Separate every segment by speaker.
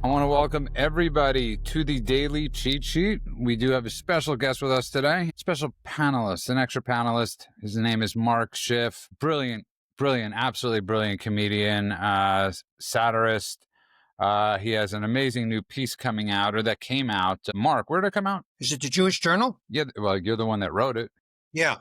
Speaker 1: I want to welcome everybody to the Daily Cheat Sheet. We do have a special guest with us today, special panelist, an extra panelist. His name is Mark Schiff. Brilliant, absolutely brilliant comedian, satirist. He has an amazing new piece coming out, or that came out. Mark, where did it come out?
Speaker 2: Is it the Jewish Journal?
Speaker 1: Yeah, well, you're the one that wrote it.
Speaker 2: Yeah.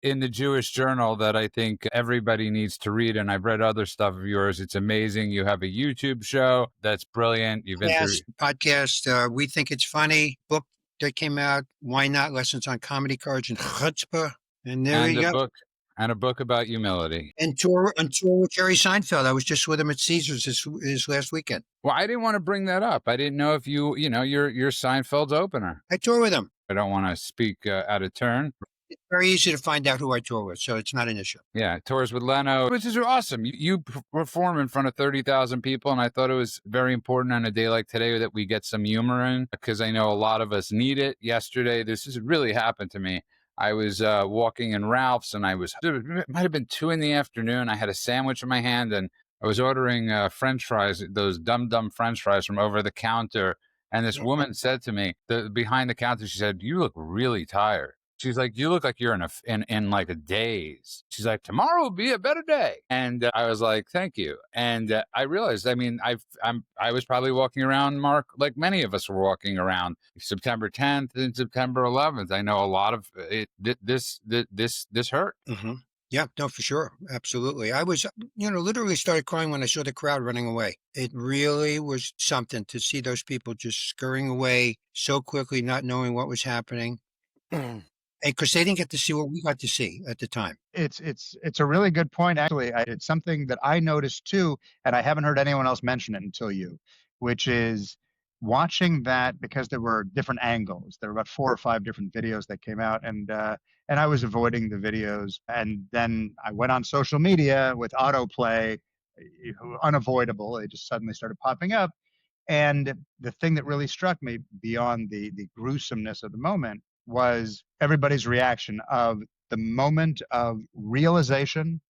Speaker 1: In the Jewish Journal that I think everybody needs to read, and I've read other stuff of yours. It's amazing. You have a YouTube show that's brilliant. You've
Speaker 2: podcast. We think it's funny. Book that came out. Why not? Lessons on comedy cards and chutzpah. And there you go.
Speaker 1: And a book about humility.
Speaker 2: And tour with Jerry Seinfeld. I was just with him at Caesars this last weekend.
Speaker 1: Well, I didn't want to bring that up. I didn't know if you're Seinfeld's opener.
Speaker 2: I tour with him.
Speaker 1: I don't want to speak out of turn.
Speaker 2: It's very easy to find out who I tour with, so it's not an issue.
Speaker 1: Yeah, tours with Leno, which is awesome. You perform in front of 30,000 people, and I thought it was very important on a day like today that we get some humor in, because I know a lot of us need it. Yesterday, this has really happened to me. I was walking in Ralph's, and it might have been 2 p.m. I had a sandwich in my hand, and I was ordering French fries, those dumb French fries from over the counter. And this woman said to me, behind the counter, she said, "You look really tired." She's like, "You look like you're in like a daze." She's like, "Tomorrow will be a better day." And I was like, "Thank you." And I realized, I mean, I was probably walking around, Mark, like many of us were walking around September 10th and September 11th. I know a lot of it. This hurt.
Speaker 2: Mm-hmm. Yeah, no, for sure. Absolutely. I was, literally started crying when I saw the crowd running away. It really was something to see those people just scurrying away so quickly, not knowing what was happening. Because they didn't get to see what we got to see at the time.
Speaker 3: It's a really good point, actually. It's something that I noticed too, and I haven't heard anyone else mention it until you, which is watching that, because there were different angles. There were about 4 or 5 different videos that came out, and I was avoiding the videos. And then I went on social media with autoplay, unavoidable. They just suddenly started popping up. And the thing that really struck me beyond the gruesomeness of the moment was everybody's reaction of the moment of realization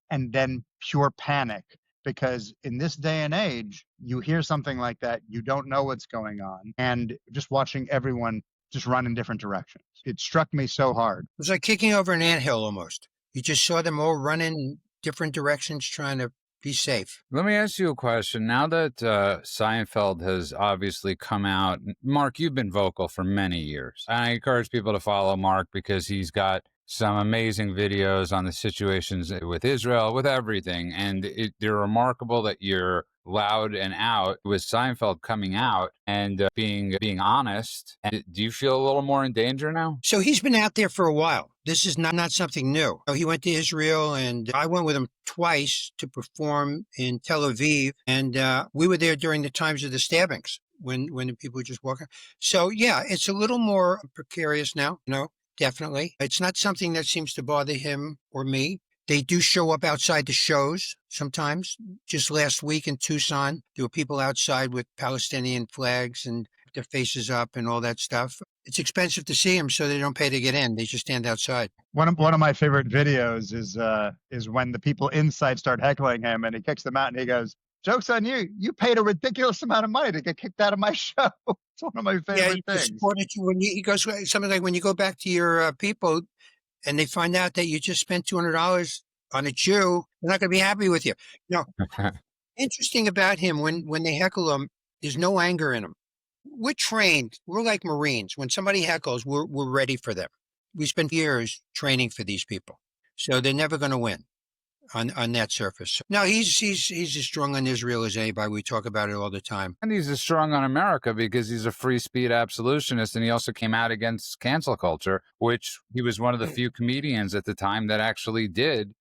Speaker 3: and then pure panic. Because in this day and age, you hear something like that, you don't know what's going on. And just watching everyone just run in different directions. It struck me so hard.
Speaker 2: It was like kicking over an anthill almost. You just saw them all running in different directions trying to be safe.
Speaker 1: Let me ask you a question. Now that Seinfeld has obviously come out, Mark, you've been vocal for many years. And I encourage people to follow Mark because he's got some amazing videos on the situations with Israel, with everything. And they're remarkable that you're loud and out with Seinfeld coming out and being honest. And do you feel a little more in danger now?
Speaker 2: So he's been out there for a while. This is not something new. He went to Israel, and I went with him twice to perform in Tel Aviv. And we were there during the times of the stabbings when the people were just walking. So, yeah, it's a little more precarious now. Definitely. It's not something that seems to bother him or me. They do show up outside the shows sometimes. Just last week in Tucson, there were people outside with Palestinian flags and their faces up and all that stuff. It's expensive to see them, so they don't pay to get in. They just stand outside.
Speaker 3: One of my favorite videos is when the people inside start heckling him, and he kicks them out, and he goes, "Joke's on you. You paid a ridiculous amount of money to get kicked out of my show." It's one of my favorite things.
Speaker 2: He goes something like, when you go back to your people and they find out that you just spent $200 on a Jew, they're not going to be happy with you. Interesting about him, when they heckle him, there's no anger in him. We're trained. We're like Marines. When somebody heckles, we're ready for them. We spend years training for these people. So they're never going to win on that surface. No, he's as strong on Israel as anybody. We talk about it all the time.
Speaker 1: And he's as strong on America because he's a free speech absolutionist, and he also came out against cancel culture, which he was one of the few comedians at the time that actually did.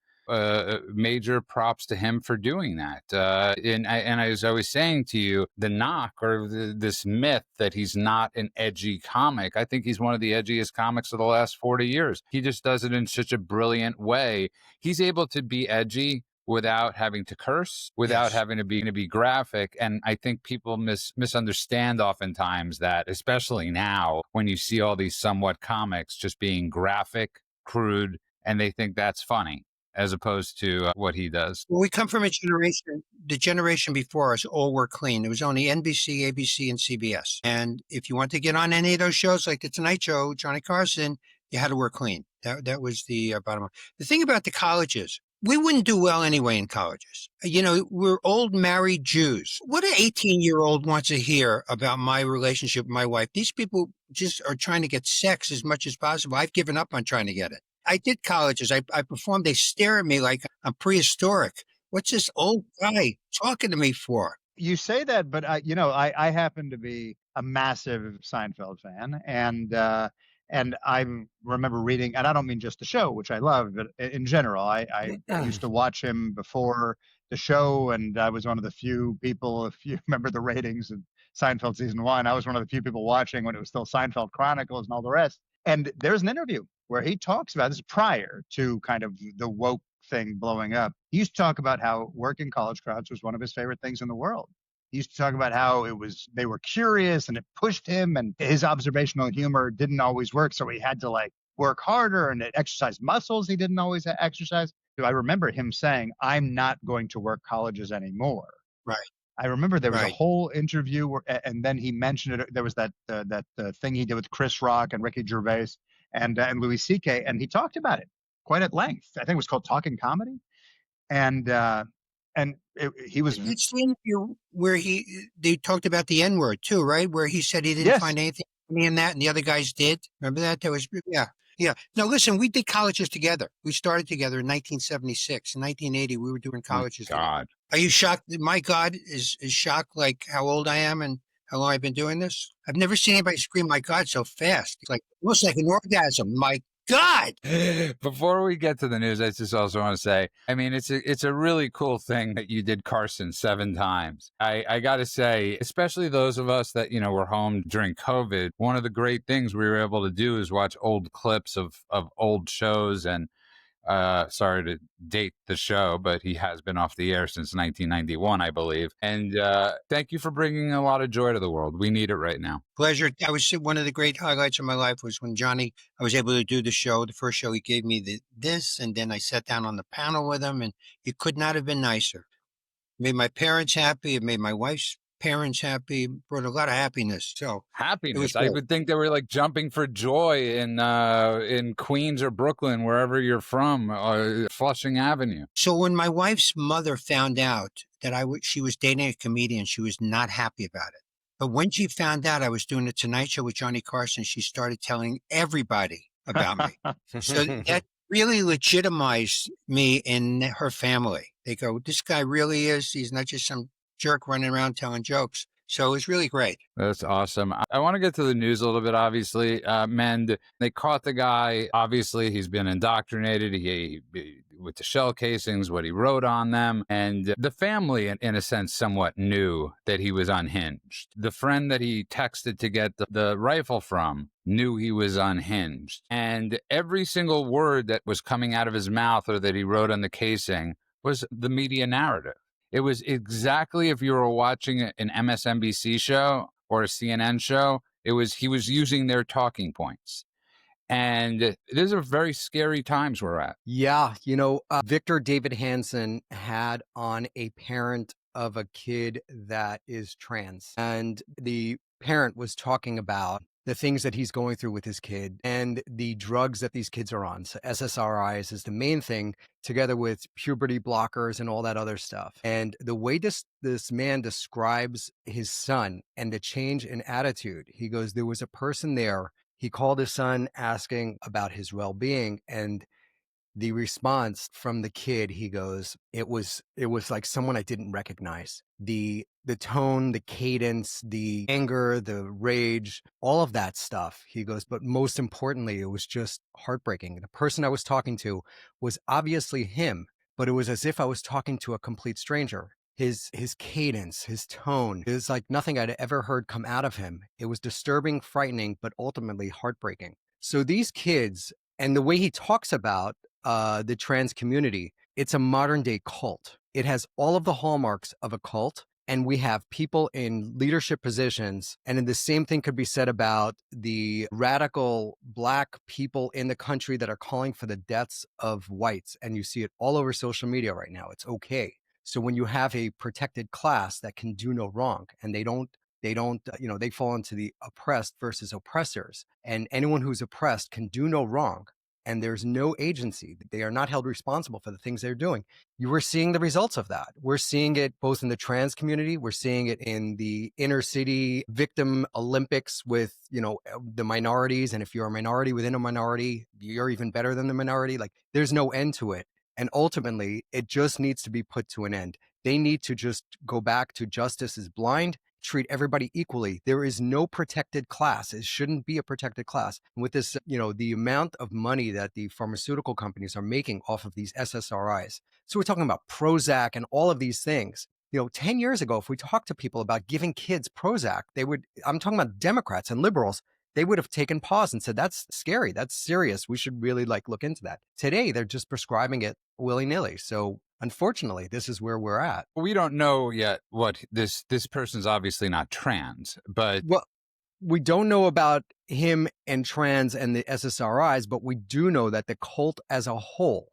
Speaker 1: Major props to him for doing that. And I was always saying to you, the knock or this myth that he's not an edgy comic. I think he's one of the edgiest comics of the last 40 years. He just does it in such a brilliant way. He's able to be edgy without having to curse, without having to be graphic. And I think people misunderstand oftentimes that, especially now when you see all these somewhat comics just being graphic, crude, and they think that's funny. as opposed to what he does.
Speaker 2: Well, we come from a generation, the generation before us all were clean. There was only NBC, ABC, and CBS. And if you want to get on any of those shows like The Tonight Show, Johnny Carson, you had to wear clean. That was the bottom line. The thing about the colleges, we wouldn't do well anyway in colleges. You know, we're old married Jews. What an 18-year-old wants to hear about my relationship with my wife? These people just are trying to get sex as much as possible. I've given up on trying to get it. I did colleges. I performed. They stare at me like I'm prehistoric. What's this old guy talking to me for?
Speaker 3: You say that, but I happen to be a massive Seinfeld fan, and I remember reading, and I don't mean just the show, which I love, but in general, I used to watch him before the show, and I was one of the few people, if you remember the ratings of Seinfeld season 1, I was one of the few people watching when it was still Seinfeld Chronicles and all the rest. And there's an interview where he talks about this prior to kind of the woke thing blowing up. He used to talk about how working college crowds was one of his favorite things in the world. He used to talk about how they were curious and it pushed him, and his observational humor didn't always work. So he had to like work harder and exercise muscles he didn't always exercise. So I remember him saying, I'm not going to work colleges anymore.
Speaker 2: Right.
Speaker 3: I remember there was a whole interview where, and then he mentioned it. There was that thing he did with Chris Rock and Ricky Gervais and Louis C.K. And he talked about it quite at length. I think it was called Talking Comedy. And he was.
Speaker 2: It's the interview where they talked about the N-word too, right? Where he said he didn't find anything funny in that, and the other guys did. Remember that? That was yeah. Now listen, we did colleges together. We started together in 1976. In 1980, we were doing colleges.
Speaker 1: Oh, God.
Speaker 2: Are you shocked? My God is shocked like how old I am and how long I've been doing this. I've never seen anybody scream "My God" so fast. It's like almost like an orgasm. My God.
Speaker 1: Before we get to the news, I just also want to say, I mean, it's a really cool thing that you did Carson 7 times. I got to say, especially those of us that, were home during COVID, one of the great things we were able to do is watch old clips of old shows. And sorry to date the show, but he has been off the air since 1991, I believe. And thank you for bringing a lot of joy to the world. We need it right now.
Speaker 2: Pleasure. One of the great highlights of my life was when I was able to do the show. The first show he gave me this, and then I sat down on the panel with him, and it could not have been nicer. It made my parents happy. It made my wife's parents happy, brought a lot of happiness. So
Speaker 1: happiness. I would think they were like jumping for joy in Queens or Brooklyn, wherever you're from, Flushing Avenue.
Speaker 2: So when my wife's mother found out that she was dating a comedian, she was not happy about it. But when she found out I was doing the Tonight Show with Johnny Carson, she started telling everybody about me. So that really legitimized me in her family. They go, this guy really he's not just some jerk running around telling jokes. So it was really great.
Speaker 1: That's awesome. I want to get to the news a little bit, obviously. Mend, they caught the guy. Obviously, he's been indoctrinated with the shell casings, what he wrote on them. And the family, in a sense, somewhat knew that he was unhinged. The friend that he texted to get the rifle from knew he was unhinged. And every single word that was coming out of his mouth or that he wrote on the casing was the media narrative. It was exactly, if you were watching an MSNBC show or a CNN show, he was using their talking points. And these are very scary times we're at.
Speaker 4: Yeah. Victor David Hansen had on a parent of a kid that is trans. And the parent was talking about the things that he's going through with his kid and the drugs that these kids are on. So SSRIs is the main thing, together with puberty blockers and all that other stuff. And the way this man describes his son and the change in attitude, he goes, there was a person there. He called his son asking about his well-being, and the response from the kid, he goes, it was like someone I didn't recognize. The tone, the cadence, the anger, the rage, all of that stuff. He goes, but most importantly, it was just heartbreaking. The person I was talking to was obviously him, but it was as if I was talking to a complete stranger. His cadence, his tone, it was like nothing I'd ever heard come out of him. It was disturbing, frightening, but ultimately heartbreaking. So these kids, and the way he talks about the trans community, it's a modern day cult. It has all of the hallmarks of a cult, and we have people in leadership positions. And then the same thing could be said about the radical Black people in the country that are calling for the deaths of whites. And you see it all over social media right now. It's okay. So when you have a protected class that can do no wrong, and they don't, they fall into the oppressed versus oppressors, and anyone who's oppressed can do no wrong, and there's no agency. They are not held responsible for the things they're doing. You are seeing the results of that. We're seeing it both in the trans community. We're seeing it in the inner city victim Olympics with, the minorities. And if you're a minority within a minority, you're even better than the minority. Like, there's no end to it. And ultimately, it just needs to be put to an end. They need to just go back to justice is blind, treat everybody equally. There is no protected class. It shouldn't be a protected class. And with this, the amount of money that the pharmaceutical companies are making off of these SSRIs. So we're talking about Prozac and all of these things. 10 years ago, if we talked to people about giving kids Prozac, I'm talking about Democrats and liberals, they would have taken pause and said, that's scary. That's serious. We should really look into that. Today, they're just prescribing it willy-nilly. So unfortunately, this is where we're at.
Speaker 1: We don't know yet what this person's obviously not trans, but
Speaker 4: well, we don't know about him and trans and the SSRIs, but we do know that the cult as a whole,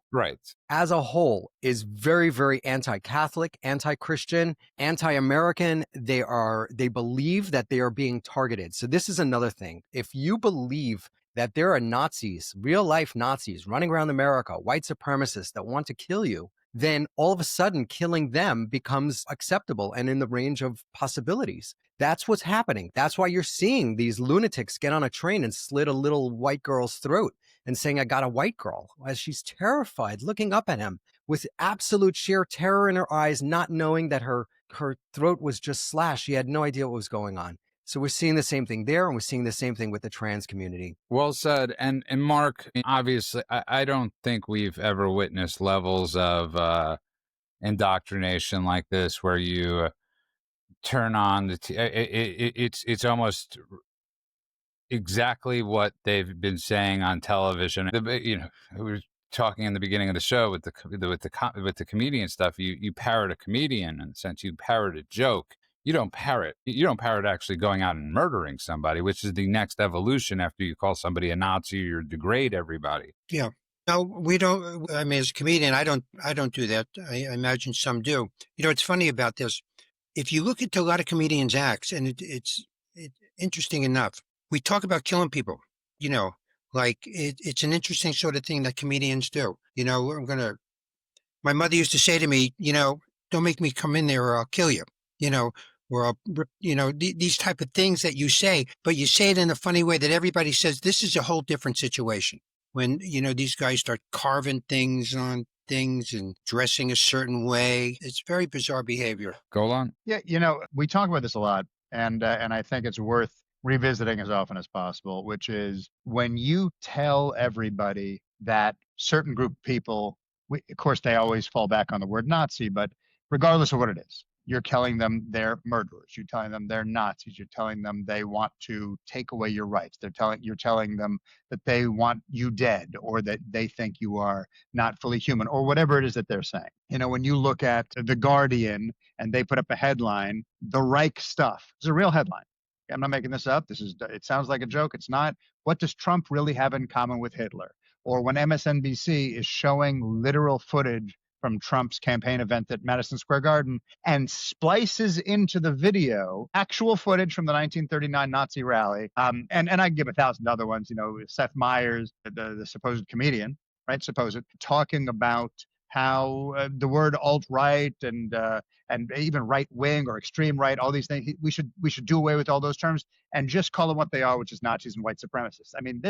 Speaker 4: is very, very anti-Catholic, anti-Christian, anti-American. They believe that they are being targeted. So this is another thing. If you believe that there are Nazis, real life Nazis running around America, white supremacists that want to kill you, then all of a sudden killing them becomes acceptable and in the range of possibilities. That's what's happening. That's why you're seeing these lunatics get on a train and slit a little white girl's throat and saying, I got a white girl, as she's terrified, looking up at him with absolute sheer terror in her eyes, not knowing that her throat was just slashed. She had no idea what was going on. So we're seeing the same thing there, and we're seeing the same thing with the trans community.
Speaker 1: Well said. And Mark, obviously, I don't think we've ever witnessed levels of indoctrination like this, where you turn on the it's almost exactly what they've been saying on television. We were talking in the beginning of the show with the comedian stuff. You parrot a comedian in the sense you parrot a joke. You don't parrot actually going out and murdering somebody, which is the next evolution after you call somebody a Nazi or degrade everybody.
Speaker 2: Yeah. No, we don't. I mean, as a comedian, I don't do that. I imagine some do. It's funny about this. If you look at a lot of comedians' acts, and it's interesting enough, we talk about killing people, it's an interesting sort of thing that comedians do. My mother used to say to me, don't make me come in there or I'll kill you, or I'll, these type of things that you say, but you say it in a funny way that everybody says this is a whole different situation. When, these guys start carving things on things and dressing a certain way, it's very bizarre behavior.
Speaker 1: Golan?
Speaker 3: Yeah, we talk about this a lot, and I think it's worth revisiting as often as possible, which is when you tell everybody that certain group of people, of course, they always fall back on the word Nazi, but regardless of what it is, you're telling them they're murderers. You're telling them they're Nazis. You're telling them they want to take away your rights. You're telling them that they want you dead, or that they think you are not fully human, or whatever it is that they're saying. When you look at The Guardian and they put up a headline, "The Reich stuff." It's a real headline. I'm not making this up. It sounds like a joke. It's not. What does Trump really have in common with Hitler? Or when MSNBC is showing literal footage from Trump's campaign event at Madison Square Garden and splices into the video actual footage from the 1939 Nazi rally. And I can give 1,000 other ones, Seth Meyers, the supposed comedian, right? Talking about how the word alt-right and even right-wing or extreme right, all these things, we should do away with all those terms and just call them what they are, which is Nazis and white supremacists. I mean,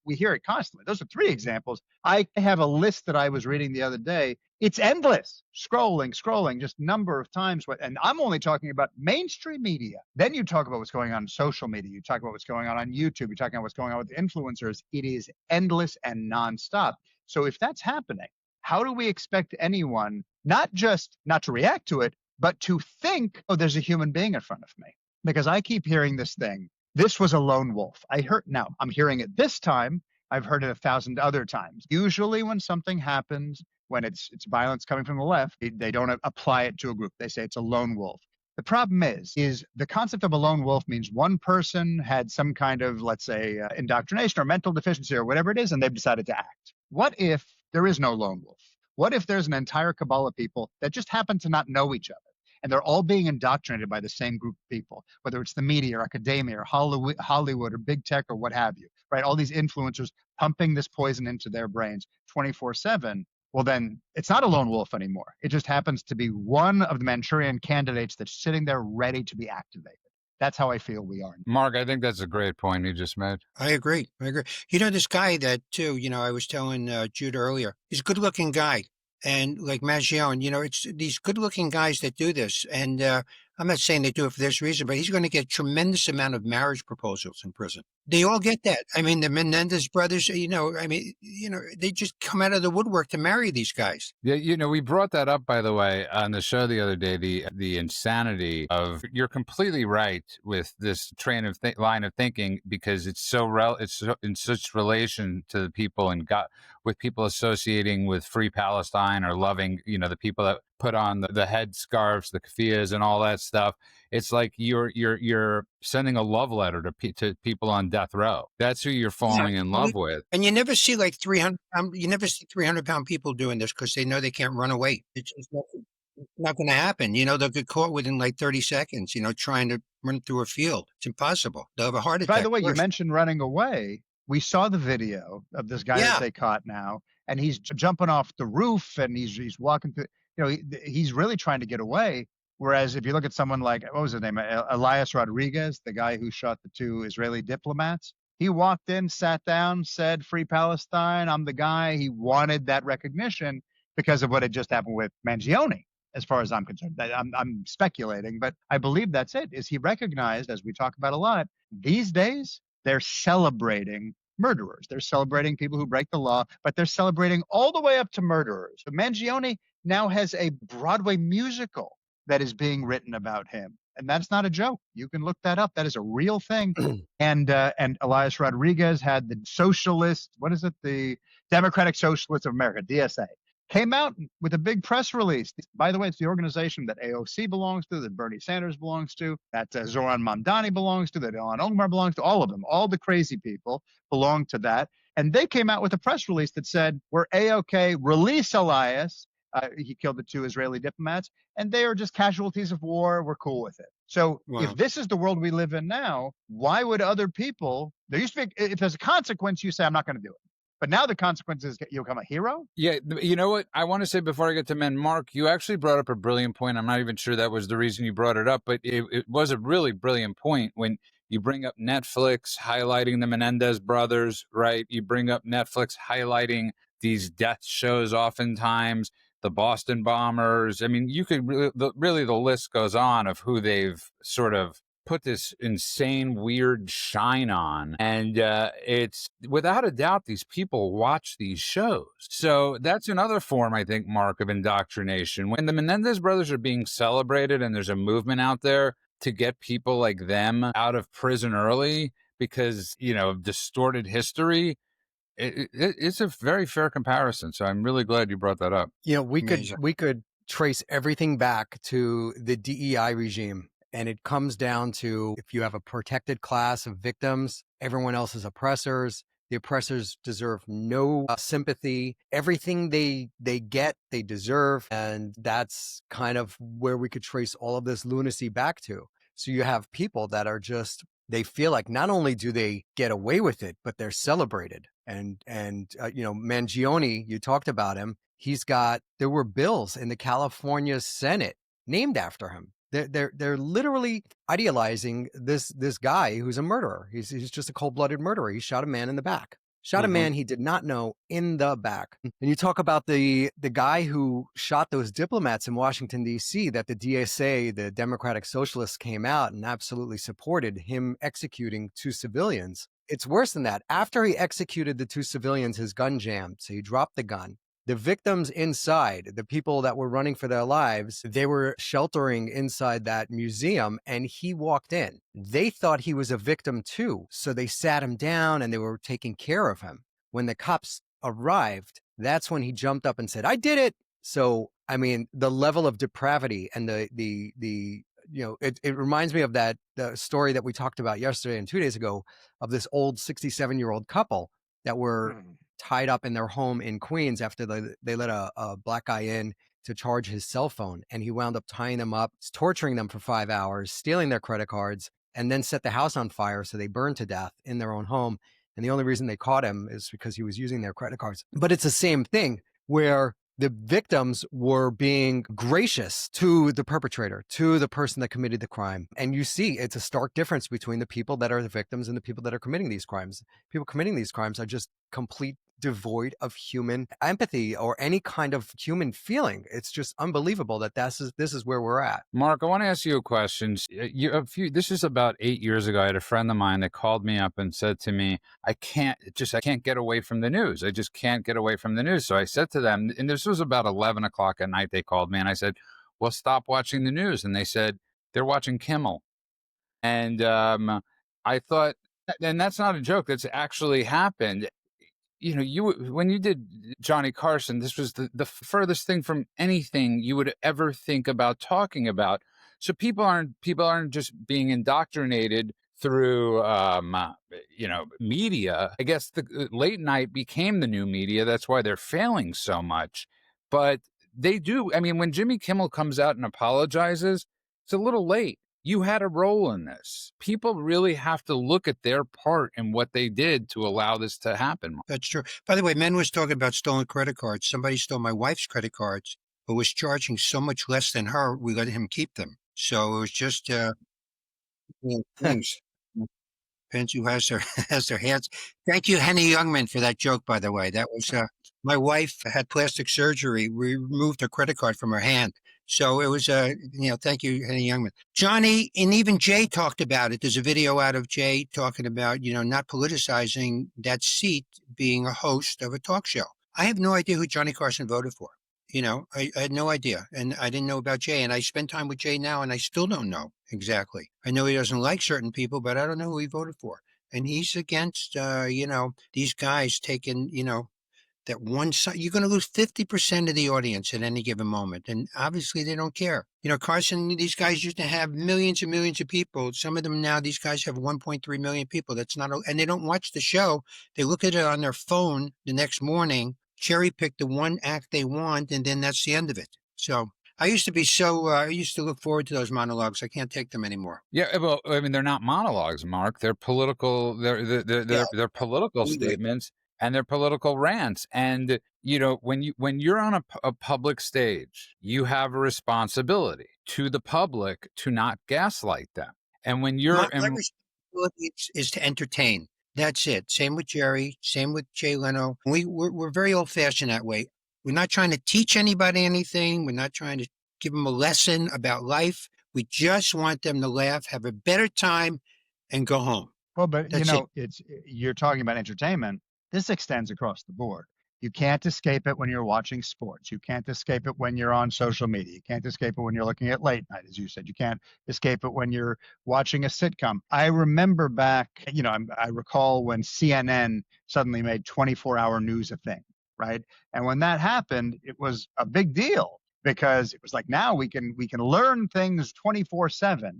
Speaker 3: we hear it constantly. Those are 3 examples. I have a list that I was reading the other day. It's endless. Scrolling, just number of times. And I'm only talking about mainstream media. Then you talk about what's going on in social media. You talk about what's going on YouTube. You're talking about what's going on with influencers. It is endless and nonstop. So if that's happening, how do we expect anyone not just not to react to it, but to think, oh, there's a human being in front of me? Because I keep hearing this thing. This was a lone wolf. Now I'm hearing it this time. I've heard it 1,000 other times. Usually when something happens, when it's violence coming from the left, they don't apply it to a group. They say it's a lone wolf. The problem is the concept of a lone wolf means one person had some kind of, let's say, indoctrination or mental deficiency or whatever it is, and they've decided to act. What if there is no lone wolf? What if there's an entire cabal of people that just happen to not know each other? And they're all being indoctrinated by the same group of people, whether it's the media or academia or Hollywood or big tech or what have you, right? All these influencers pumping this poison into their brains 24/7. Well, then it's not a lone wolf anymore. It just happens to be one of the Manchurian candidates that's sitting there ready to be activated. That's how I feel we are.
Speaker 1: Mark, I think that's a great point you just made.
Speaker 2: I agree. This guy that too, I was telling Jude earlier, he's a good looking guy. And like Mangione, it's these good looking guys that do this. And I'm not saying they do it for this reason, but he's going to get a tremendous amount of marriage proposals in prison. They all get that. I mean, the Menendez brothers, they just come out of the woodwork to marry these guys.
Speaker 1: Yeah, we brought that up, by the way, on the show the other day, the insanity of, you're completely right with this line of thinking, because it's it's in such relation to the people and with people associating with Free Palestine or loving, the people that put on the head scarves, the keffiyehs and all that stuff. It's like you're sending a love letter to people on death row. That's who you're falling in love with.
Speaker 2: And you never see like 300-pound people doing this because they know they can't run away. It's just not going to happen. They'll get caught within like 30 seconds, trying to run through a field. It's impossible. They'll have a heart attack.
Speaker 3: By the way, you mentioned running away. We saw the video of this guy that they caught now, and he's jumping off the roof and he's walking through, he's really trying to get away. Whereas if you look at someone like, what was his name? Elias Rodriguez, the guy who shot the 2 Israeli diplomats, he walked in, sat down, said, "Free Palestine, I'm the guy." He wanted that recognition because of what had just happened with Mangione, as far as I'm concerned. I'm speculating, but I believe that's it, is he recognized, as we talk about a lot, these days, they're celebrating murderers. They're celebrating people who break the law, but they're celebrating all the way up to murderers. But Mangione now has a Broadway musical that is being written about him. And that's not a joke. You can look that up. That is a real thing. And Elias Rodriguez had the socialist, the Democratic Socialists of America, DSA, came out with a big press release. By the way, it's the organization that AOC belongs to, that Bernie Sanders belongs to, that Zoran Mamdani belongs to, that Ilhan Omar belongs to, all of them. All the crazy people belong to that. And they came out with a press release that said, we're A-OK, release Elias. He killed the 2 Israeli diplomats, and they are just casualties of war. We're cool with it. So if this is the world we live in now, why would other people, there used to be, if there's a consequence, you say, I'm not going to do it. But now the consequence is you become a hero?
Speaker 1: Yeah, you know what? I want to say before I get to men, Mark, you actually brought up a brilliant point. I'm not even sure that was the reason you brought it up, but it was a really brilliant point when you bring up Netflix highlighting the Menendez brothers, right? You bring up Netflix highlighting these death shows oftentimes, the Boston bombers. I mean, you could really the list goes on of who they've sort of put this insane, weird shine on. And it's without a doubt, these people watch these shows. So that's another form, I think, Mark, of indoctrination. When the Menendez brothers are being celebrated and there's a movement out there to get people like them out of prison early because, of distorted history, it's a very fair comparison. So I'm really glad you brought that up.
Speaker 4: We could trace everything back to the DEI regime. And it comes down to, if you have a protected class of victims, everyone else is oppressors. The oppressors deserve no sympathy. Everything they get, they deserve. And that's kind of where we could trace all of this lunacy back to. So you have people that are just, they feel like not only do they get away with it, but they're celebrated. And Mangione, you talked about him. There were bills in the California Senate named after him. They're literally idealizing this guy who's a murderer. He's just a cold-blooded murderer. He shot a man in the back. Shot a man he did not know in the back. And you talk about the guy who shot those diplomats in Washington, D.C., that the DSA, the Democratic Socialists, came out and absolutely supported him executing 2 civilians. It's worse than that. After he executed the 2 civilians, his gun jammed, so he dropped the gun. The victims inside, the people that were running for their lives, they were sheltering inside that museum, and he walked in. They thought he was a victim too, so they sat him down and they were taking care of him. When the cops arrived, that's when he jumped up and said, "I did it." So, I mean, the level of depravity and the it reminds me of the story that we talked about yesterday and 2 days ago of this old 67-year-old couple that were tied up in their home in Queens after they let a black guy in to charge his cell phone. And he wound up tying them up, torturing them for 5 hours, stealing their credit cards, and then set the house on fire. So they burned to death in their own home. And the only reason they caught him is because he was using their credit cards. But it's the same thing where the victims were being gracious to the perpetrator, to the person that committed the crime. And you see, it's a stark difference between the people that are the victims and the people that are committing these crimes. People committing these crimes are just complete devoid of human empathy or any kind of human feeling. It's just unbelievable that this is where we're at.
Speaker 1: Mark, I want to ask you a question. This is about 8 years ago. I had a friend of mine that called me up and said to me, I can't get away from the news. I just can't get away from the news. So I said to them, and this was about 11 o'clock at night, they called me and I said, well, stop watching the news. And they said, they're watching Kimmel. And I thought, and that's not a joke. That's actually happened. When you did Johnny Carson, this was the furthest thing from anything you would ever think about talking about. So people aren't just being indoctrinated through, media. I guess the late night became the new media. That's why they're failing so much. But they do. I mean, when Jimmy Kimmel comes out and apologizes, it's a little late. You had a role in this. People really have to look at their part in what they did to allow this to happen.
Speaker 2: That's true. By the way, Men was talking about stolen credit cards. Somebody stole my wife's credit cards, but was charging so much less than her, we let him keep them. So it was just things. Depends who has their hands. Thank you, Henny Youngman, for that joke, by the way. That was my wife had plastic surgery. We removed her credit card from her hand. So it was, thank you, Henny Youngman. Johnny and even Jay talked about it. There's a video out of Jay talking about, not politicizing that seat, being a host of a talk show. I have no idea who Johnny Carson voted for. I had no idea. And I didn't know about Jay. And I spend time with Jay now, and I still don't know exactly. I know he doesn't like certain people, but I don't know who he voted for. And he's against, these guys taking, that one side. You're going to lose 50% of the audience at any given moment. And obviously they don't care. Carson, these guys used to have millions and millions of people. Some of them now, these guys have 1.3 million people. That's not, and they don't watch the show. They look at it on their phone the next morning, cherry pick the one act they want, and then that's the end of it. So I used to look forward to those monologues. I can't take them anymore.
Speaker 1: Yeah, well, I mean, they're not monologues, Mark. They're political. They're political statements. And their political rants. And, when you're on a public stage, you have a responsibility to the public to not gaslight them. And when you're...
Speaker 2: My responsibility is to entertain. That's it. Same with Jerry. Same with Jay Leno. We're very old-fashioned that way. We're not trying to teach anybody anything. We're not trying to give them a lesson about life. We just want them to laugh, have a better time, and go home.
Speaker 3: Well, but, you're talking about entertainment. This extends across the board. You can't escape it when you're watching sports. You can't escape it when you're on social media. You can't escape it when you're looking at late night, as you said. You can't escape it when you're watching a sitcom. I remember back, I recall when CNN suddenly made 24-hour news a thing, right? And when that happened, it was a big deal because it was like, now we can learn things 24/7.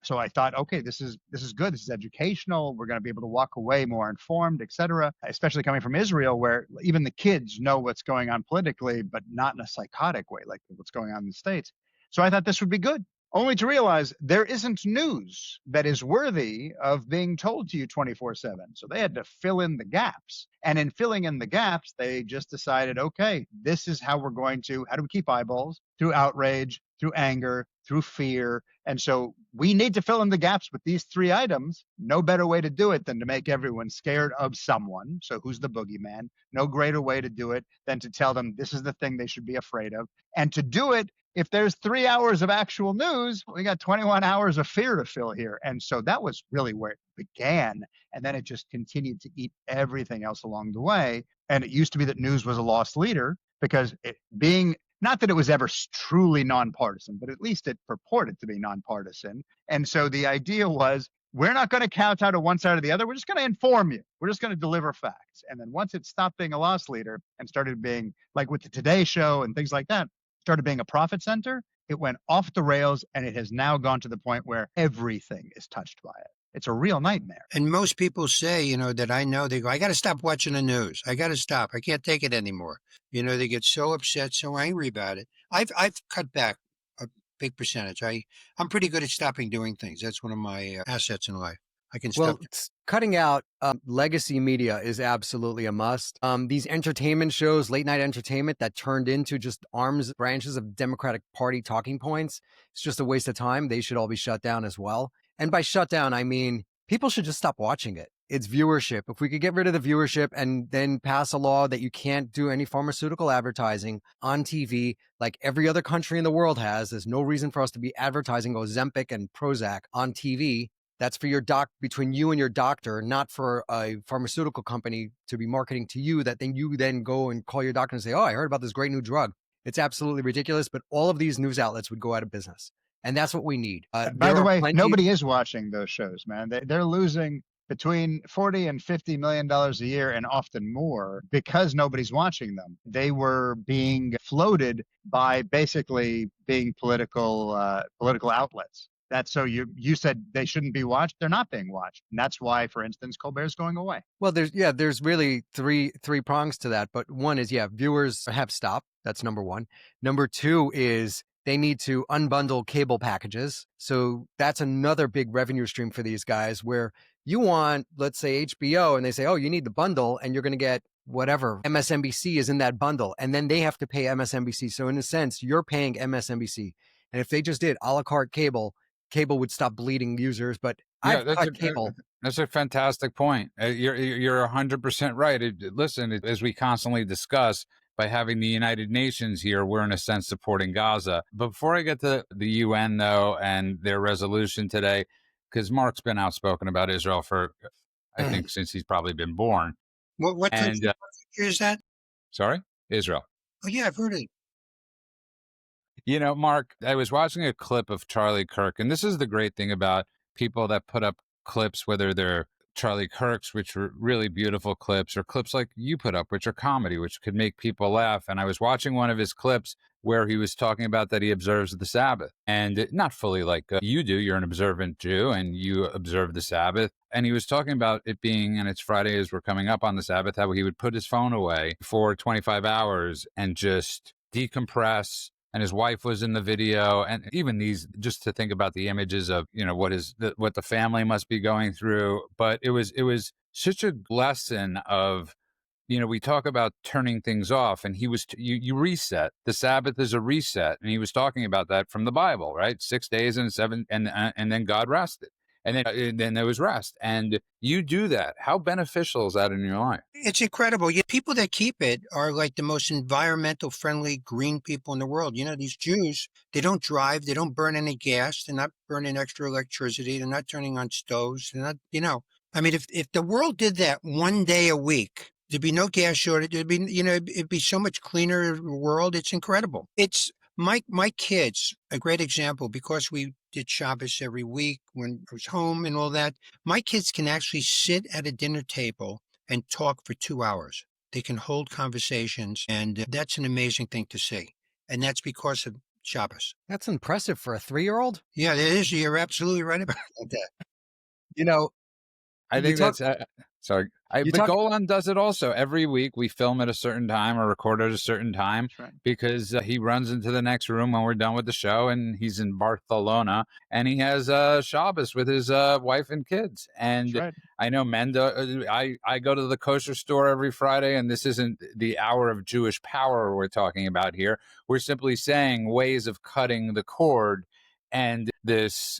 Speaker 3: So I thought, okay, this is good. This is educational. We're going to be able to walk away more informed, et cetera, especially coming from Israel, where even the kids know what's going on politically, but not in a psychotic way, like what's going on in the States. So I thought this would be good, only to realize there isn't news that is worthy of being told to you 24/7. So they had to fill in the gaps. And in filling in the gaps, they just decided, okay, this is how do we keep eyeballs? Through outrage, through anger, through fear. And so we need to fill in the gaps with these three items. No better way to do it than to make everyone scared of someone. So who's the boogeyman? No greater way to do it than to tell them this is the thing they should be afraid of. And to do it, if there's 3 hours of actual news, we got 21 hours of fear to fill here. And so that was really where it began. And then it just continued to eat everything else along the way. And it used to be that news was a lost leader because not that it was ever truly nonpartisan, but at least it purported to be nonpartisan. And so the idea was, we're not going to kowtow to one side or the other. We're just going to inform you. We're just going to deliver facts. And then once it stopped being a loss leader and started being, like with the Today Show and things like that, started being a profit center, It went off the rails, and it has now gone to the point where everything is touched by it. It's a real nightmare.
Speaker 2: And most people say, that I know, they go, I got to stop watching the news. I got to stop. I can't take it anymore. They get so upset, so angry about it. I've cut back a big percentage. I'm pretty good at stopping doing things. That's one of my assets in life. I can
Speaker 4: Well,
Speaker 2: stop.
Speaker 4: cutting out legacy media is absolutely a must. These entertainment shows, late night entertainment that turned into just branches of Democratic Party talking points, it's just a waste of time. They should all be shut down as well. And by shut down, I mean people should just stop watching it. It's viewership. If we could get rid of the viewership and then pass a law that you can't do any pharmaceutical advertising on TV like every other country in the world has, there's no reason for us to be advertising Ozempic and Prozac on TV. That's for your between you and your doctor, not for a pharmaceutical company to be marketing to you that then you then go and call your doctor and say, oh, I heard about this great new drug. It's absolutely ridiculous, but all of these news outlets would go out of business. And that's what we need.
Speaker 3: By the way, nobody is watching those shows, man. They're losing between $40 and $50 million a year and often more because nobody's watching them. They were being floated by basically being political outlets. That's so you said they shouldn't be watched. They're not being watched. And that's why, for instance, Colbert's going away.
Speaker 4: Well, there's really three prongs to that. But one is, viewers have stopped. That's number one. Number two is they need to unbundle cable packages. So that's another big revenue stream for these guys where you want, let's say, HBO, and they say, oh, you need the bundle and you're going to get whatever MSNBC is in that bundle. And then they have to pay MSNBC. So in a sense, you're paying MSNBC. And if they just did a la carte cable would stop bleeding users, but I've cut cable.
Speaker 1: That's a fantastic point. You're 100% right. Listen, as we constantly discuss, by having the United Nations here, we're in a sense supporting Gaza. But before I get to the UN, though, and their resolution today, because Mark's been outspoken about Israel for, I think, since he's probably been born.
Speaker 2: What country is that?
Speaker 1: Sorry? Israel.
Speaker 2: Oh, yeah, I've heard it.
Speaker 1: Mark, I was watching a clip of Charlie Kirk, and this is the great thing about people that put up clips, whether they're Charlie Kirk's, which were really beautiful clips, or clips like you put up, which are comedy, which could make people laugh. And I was watching one of his clips where he was talking about that he observes the Sabbath, and not fully like you do. You're an observant Jew and you observe the Sabbath. And he was talking about it being, and it's Friday as we're coming up on the Sabbath, how he would put his phone away for 25 hours and just decompress. And his wife was in the video, and even these, just to think about the images of, what the family must be going through. But it was such a lesson of, we talk about turning things off, and he was, you reset. The Sabbath is a reset. And he was talking about that from the Bible, right? 6 days and seven, and then God rested. And then there was rest. And you do that. How beneficial is that in your life?
Speaker 2: It's incredible. People that keep it are like the most environmental friendly green people in the world. These Jews, they don't drive. They don't burn any gas. They're not burning extra electricity. They're not turning on stoves. They're not, I mean, if the world did that one day a week, there'd be no gas shortage. It'd be so much cleaner world. It's incredible. It's my kids, a great example, because we did Shabbos every week when I was home and all that. My kids can actually sit at a dinner table and talk for 2 hours. They can hold conversations, and that's an amazing thing to see. And that's because of Shabbos.
Speaker 4: That's impressive for a 3-year-old.
Speaker 2: Yeah, it is. You're absolutely right about that.
Speaker 1: I think that's sorry. But Golan does it also. Every week we film at a certain time or record at a certain time because he runs into the next room when we're done with the show, and he's in Barcelona, and he has Shabbos with his wife and kids. And I know Mendo, I go to the kosher store every Friday, and this isn't the hour of Jewish power we're talking about here. We're simply saying ways of cutting the cord. And this,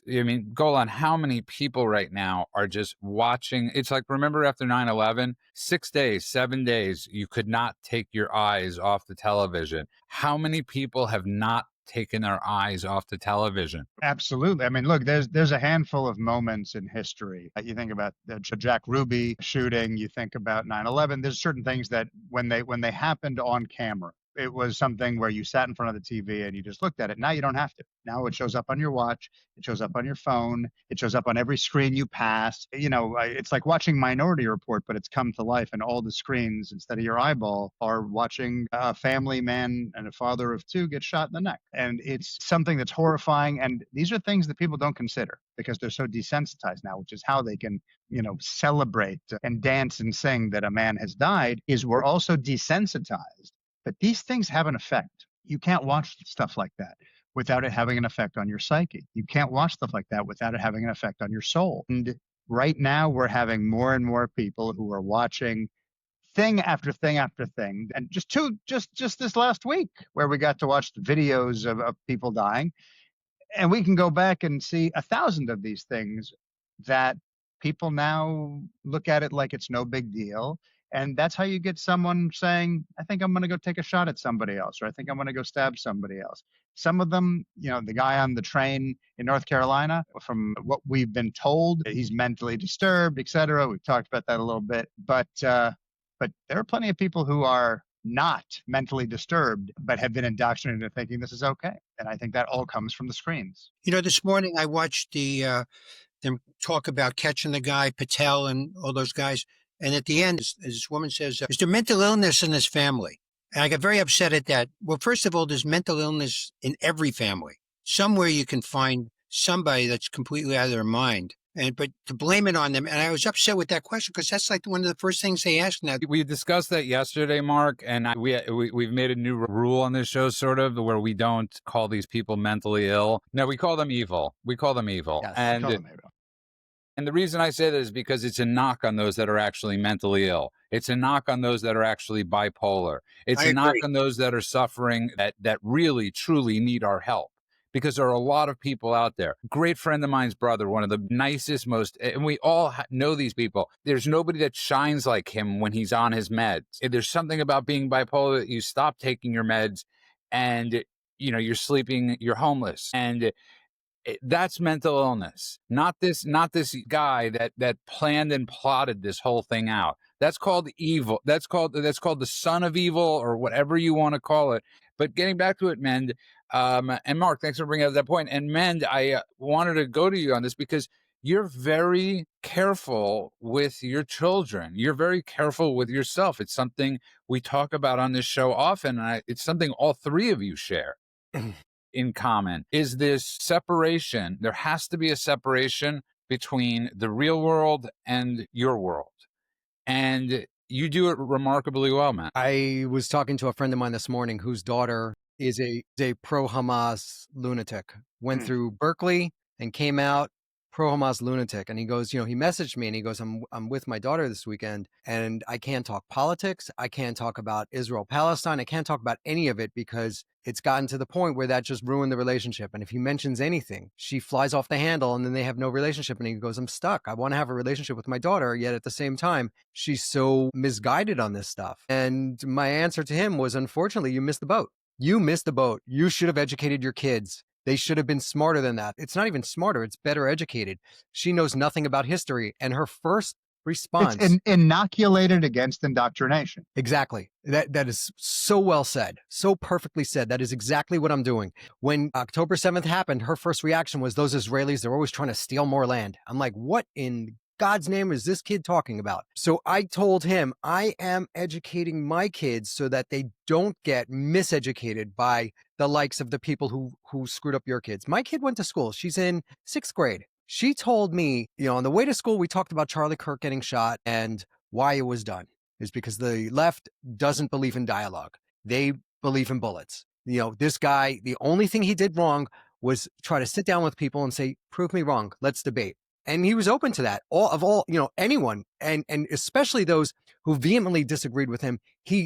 Speaker 1: Golan, how many people right now are just watching? It's like, remember after 9/11, 6 days, 7 days, you could not take your eyes off the television. How many people have not taken their eyes off the television?
Speaker 3: Absolutely. I mean, look, there's a handful of moments in history. You think about the Jack Ruby shooting, you think about 9/11. There's certain things that when they happened on camera, it was something where you sat in front of the TV and you just looked at it. Now you don't have to. Now it shows up on your watch. It shows up on your phone. It shows up on every screen you pass. It's like watching Minority Report, but it's come to life, and all the screens, instead of your eyeball, are watching a family man and a father of two get shot in the neck. And it's something that's horrifying. And these are things that people don't consider because they're so desensitized now, which is how they can, celebrate and dance and sing that a man has died, is we're also desensitized. But these things have an effect. You can't watch stuff like that without it having an effect on your psyche. You can't watch stuff like that without it having an effect on your soul. And right now we're having more and more people who are watching thing after thing after thing. And just this last week where we got to watch the videos of people dying. And we can go back and see 1,000 of these things that people now look at it like it's no big deal. And that's how you get someone saying, I think I'm going to go take a shot at somebody else, or I think I'm going to go stab somebody else. Some of them, the guy on the train in North Carolina, from what we've been told, he's mentally disturbed, et cetera. We've talked about that a little bit. But there are plenty of people who are not mentally disturbed, but have been indoctrinated into thinking this is okay. And I think that all comes from the screens.
Speaker 2: This morning I watched them talk about catching the guy, Patel, and all those guys. And at the end, this woman says, is there mental illness in this family? And I got very upset at that. Well, first of all, there's mental illness in every family. Somewhere you can find somebody that's completely out of their mind. But to blame it on them, and I was upset with that question because that's like one of the first things they asked now.
Speaker 1: We discussed that yesterday, Mark, and we've made a new rule on this show, sort of, where we don't call these people mentally ill. No, we call them evil. We call them evil.
Speaker 3: Yes,
Speaker 1: and
Speaker 3: call them evil.
Speaker 1: And the reason I say that is because it's a knock on those that are actually mentally ill. It's a knock on those that are actually bipolar. It's a knock on those that are suffering, that really, truly need our help. Because there are a lot of people out there. Great friend of mine's brother, one of the nicest, and we all know these people. There's nobody that shines like him when he's on his meds. There's something about being bipolar that you stop taking your meds and, you're sleeping, you're homeless. And that's mental illness, not this guy that planned and plotted this whole thing out. That's called evil. That's called the son of evil, or whatever you want to call it. But getting back to it, Mend, and Mark, thanks for bringing up that point. And Mend, I wanted to go to you on this because you're very careful with your children. You're very careful with yourself. It's something we talk about on this show often. And it's something all three of you share in common, is this separation. There has to be a separation between the real world and your world. And you do it remarkably well, man.
Speaker 4: I was talking to a friend of mine this morning whose daughter is a pro-Hamas lunatic, went through Berkeley and came out pro-Hamas lunatic. And he goes, he messaged me and he goes, I'm with my daughter this weekend and I can't talk politics. I can't talk about Israel, Palestine. I can't talk about any of it because it's gotten to the point where that just ruined the relationship. And if he mentions anything, she flies off the handle and then they have no relationship. And he goes, I'm stuck. I want to have a relationship with my daughter. Yet at the same time, she's so misguided on this stuff. And my answer to him was, unfortunately, you missed the boat. You missed the boat. You should have educated your kids. They should have been smarter than that. It's not even smarter. It's better educated. She knows nothing about history. And her first response.
Speaker 3: It's inoculated against indoctrination.
Speaker 4: Exactly. That is so well said. So perfectly said. That is exactly what I'm doing. When October 7th happened, her first reaction was, those Israelis, they're always trying to steal more land. I'm like, what in God's name is this kid talking about? So I told him, I am educating my kids so that they don't get miseducated by the likes of the people who screwed up your kids. My kid went to school. She's in 6th grade. She told me, on the way to school, we talked about Charlie Kirk getting shot and why it was done. Is because the left doesn't believe in dialogue. They believe in bullets. This guy, the only thing he did wrong was try to sit down with people and say, prove me wrong. Let's debate. And he was open to that. Anyone, and especially those who vehemently disagreed with him.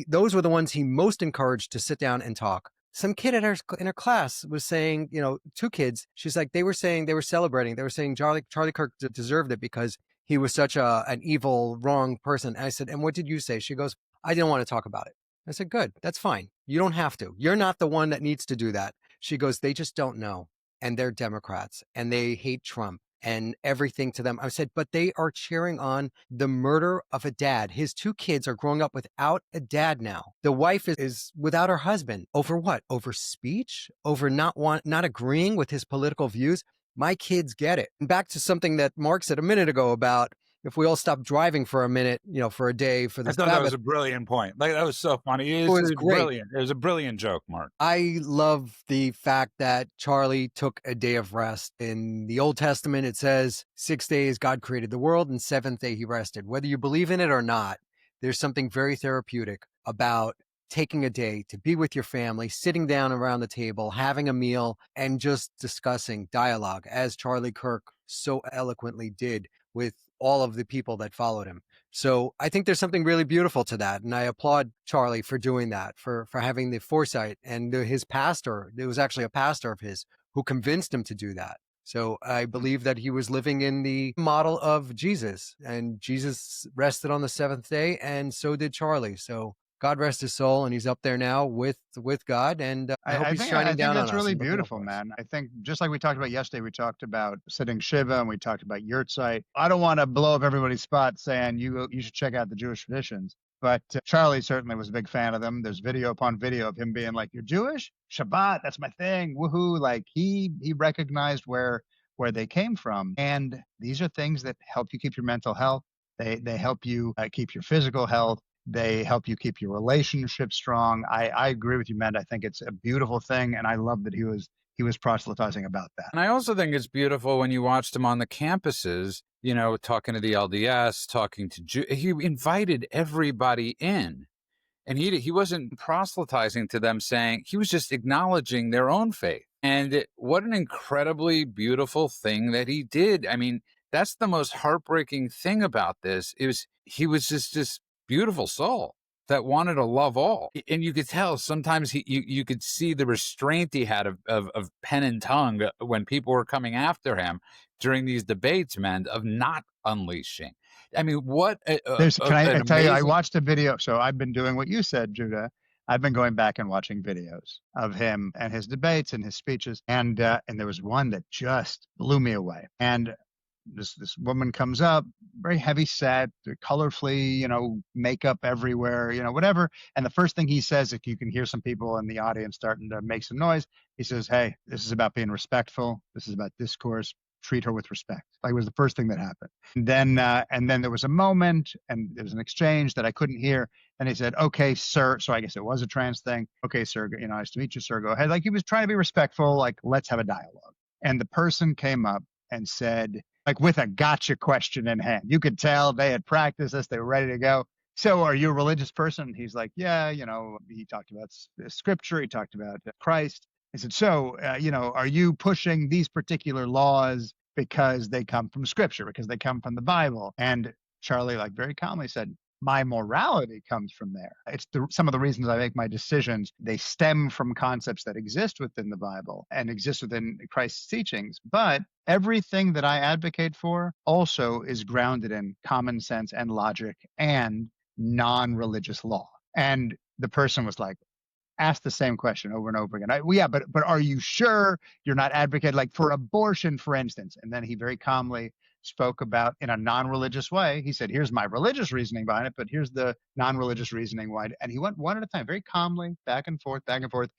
Speaker 4: Those were the ones he most encouraged to sit down and talk. Some kid in her class was saying, 2 kids, she's like, they were celebrating. They were saying Charlie Kirk deserved it because he was such an evil, wrong person. And I said, and what did you say? She goes, I didn't want to talk about it. I said, good, that's fine. You don't have to. You're not the one that needs to do that. She goes, they just don't know. And they're Democrats and they hate Trump. and everything to them. I said, but they are cheering on the murder of a dad. His 2 kids are growing up without a dad now. The wife is without her husband. Over what? Over speech? Over not agreeing with his political views? My kids get it. And back to something that Mark said a minute ago about if we all stop driving for a minute, for a day for the
Speaker 1: I thought
Speaker 4: Sabbath.
Speaker 1: that was a brilliant point. Like, that was so funny. It was
Speaker 4: great.
Speaker 1: Brilliant. It was a brilliant joke, Mark.
Speaker 4: I love the fact that Charlie took a day of rest. In the Old Testament, it says 6 days God created the world, and 7th day he rested. Whether you believe in it or not, there's something very therapeutic about taking a day to be with your family, sitting down around the table, having a meal, and just discussing dialogue, as Charlie Kirk so eloquently did with all of the people that followed him. So I think there's something really beautiful to that. And I applaud Charlie for doing that, for having the foresight. And his pastor, it was actually a pastor of his who convinced him to do that. So I believe that he was living in the model of Jesus, and Jesus rested on the 7th day, and so did Charlie. So God rest his soul, and he's up there now with God, and I hope he's shining down on us.
Speaker 3: I think that's really beautiful, man. I think just like we talked about yesterday, we talked about sitting Shiva, and we talked about yurtzeit. I don't want to blow up everybody's spot saying you should check out the Jewish traditions, but Charlie certainly was a big fan of them. There's video upon video of him being like, "You're Jewish? Shabbat, that's my thing, woohoo!" Like he recognized where they came from, and these are things that help you keep your mental health. They help you keep your physical health. They help you keep your relationship strong. I agree with you, man. I think it's a beautiful thing, and I love that he was proselytizing about that.
Speaker 1: And I also think it's beautiful when you watched him on the campuses, talking to the LDS, talking to he invited everybody in, and he wasn't proselytizing to them, saying, he was just acknowledging their own faith. And what an incredibly beautiful thing that he did. I mean, that's the most heartbreaking thing about this. He was just this beautiful soul that wanted to love all. And you could tell sometimes you could see the restraint he had of pen and tongue when people were coming after him during these debates, man, of not unleashing. I mean, what?
Speaker 3: Can I tell you, I watched a video. So I've been doing what you said, Judah. I've been going back and watching videos of him and his debates and his speeches. And there was one that just blew me away. And this woman comes up, very heavy set, colorfully, makeup everywhere, whatever. And the first thing he says, if you can hear some people in the audience starting to make some noise, he says, "Hey, this is about being respectful. This is about discourse. Treat her with respect." Like, it was the first thing that happened. And then there was a moment, and there was an exchange that I couldn't hear. And he said, "Okay, sir." So I guess it was a trans thing. "Okay, sir, nice to meet you, sir. Go ahead." Like, he was trying to be respectful, like, let's have a dialogue. And the person came up and said, like, with a gotcha question in hand. You could tell they had practiced this. They were ready to go. "So are you a religious person?" He's like, "Yeah, he talked about scripture. He talked about Christ." I said, "So, are you pushing these particular laws because they come from scripture, because they come from the Bible?" And Charlie, like, very calmly said, "My morality comes from there. It's some of the reasons I make my decisions. They stem from concepts that exist within the Bible and exist within Christ's teachings. But everything that I advocate for also is grounded in common sense and logic and non-religious law." And the person was like, asked the same question over and over again. But are you sure you're not advocating, like, for abortion, for instance? And then he very calmly spoke about, in a non-religious way, he said, "Here's my religious reasoning behind it, but here's the non-religious reasoning why." And he went one at a time, very calmly, back and forth, back and forth.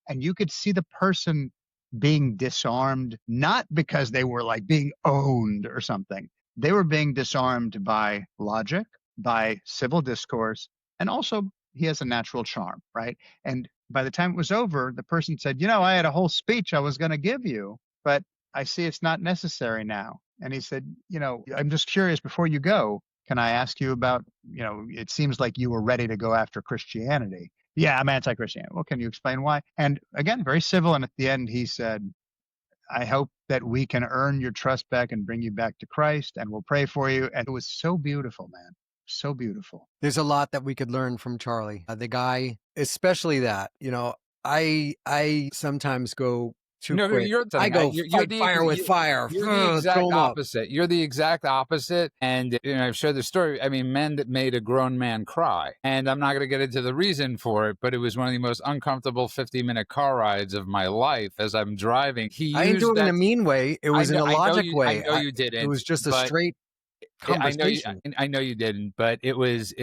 Speaker 3: And you could see the person being disarmed, not because they were like being owned or something. They were being disarmed by logic, by civil discourse, and also he has a natural charm, right? And by the time it was over, the person said, "I had a whole speech I was going to give you, but I see it's not necessary now." And he said, "I'm just curious, before you go, can I ask you about, it seems like you were ready to go after Christianity." "Yeah, I'm anti-Christianity." "Well, can you explain why?" And again, very civil. And at the end, he said, "I hope that we can earn your trust back and bring you back to Christ, and we'll pray for you." And it was so beautiful, man. So beautiful.
Speaker 4: There's a lot that we could learn from Charlie. The guy, especially that, I sometimes go to
Speaker 1: No,
Speaker 4: quit.
Speaker 1: you're
Speaker 4: I go fight fire with fire.
Speaker 1: You're the exact
Speaker 4: Throw 'em up.
Speaker 1: opposite. You're the exact opposite. And I've shared the story. I mean, men that made a grown man cry. And I'm not going to get into the reason for it, but it was one of the most uncomfortable 50-minute car rides of my life as I'm driving.
Speaker 4: I didn't do it in a mean way. It was in a logic way.
Speaker 1: I know you didn't.
Speaker 4: It was just a straight conversation.
Speaker 1: I know you didn't, but it was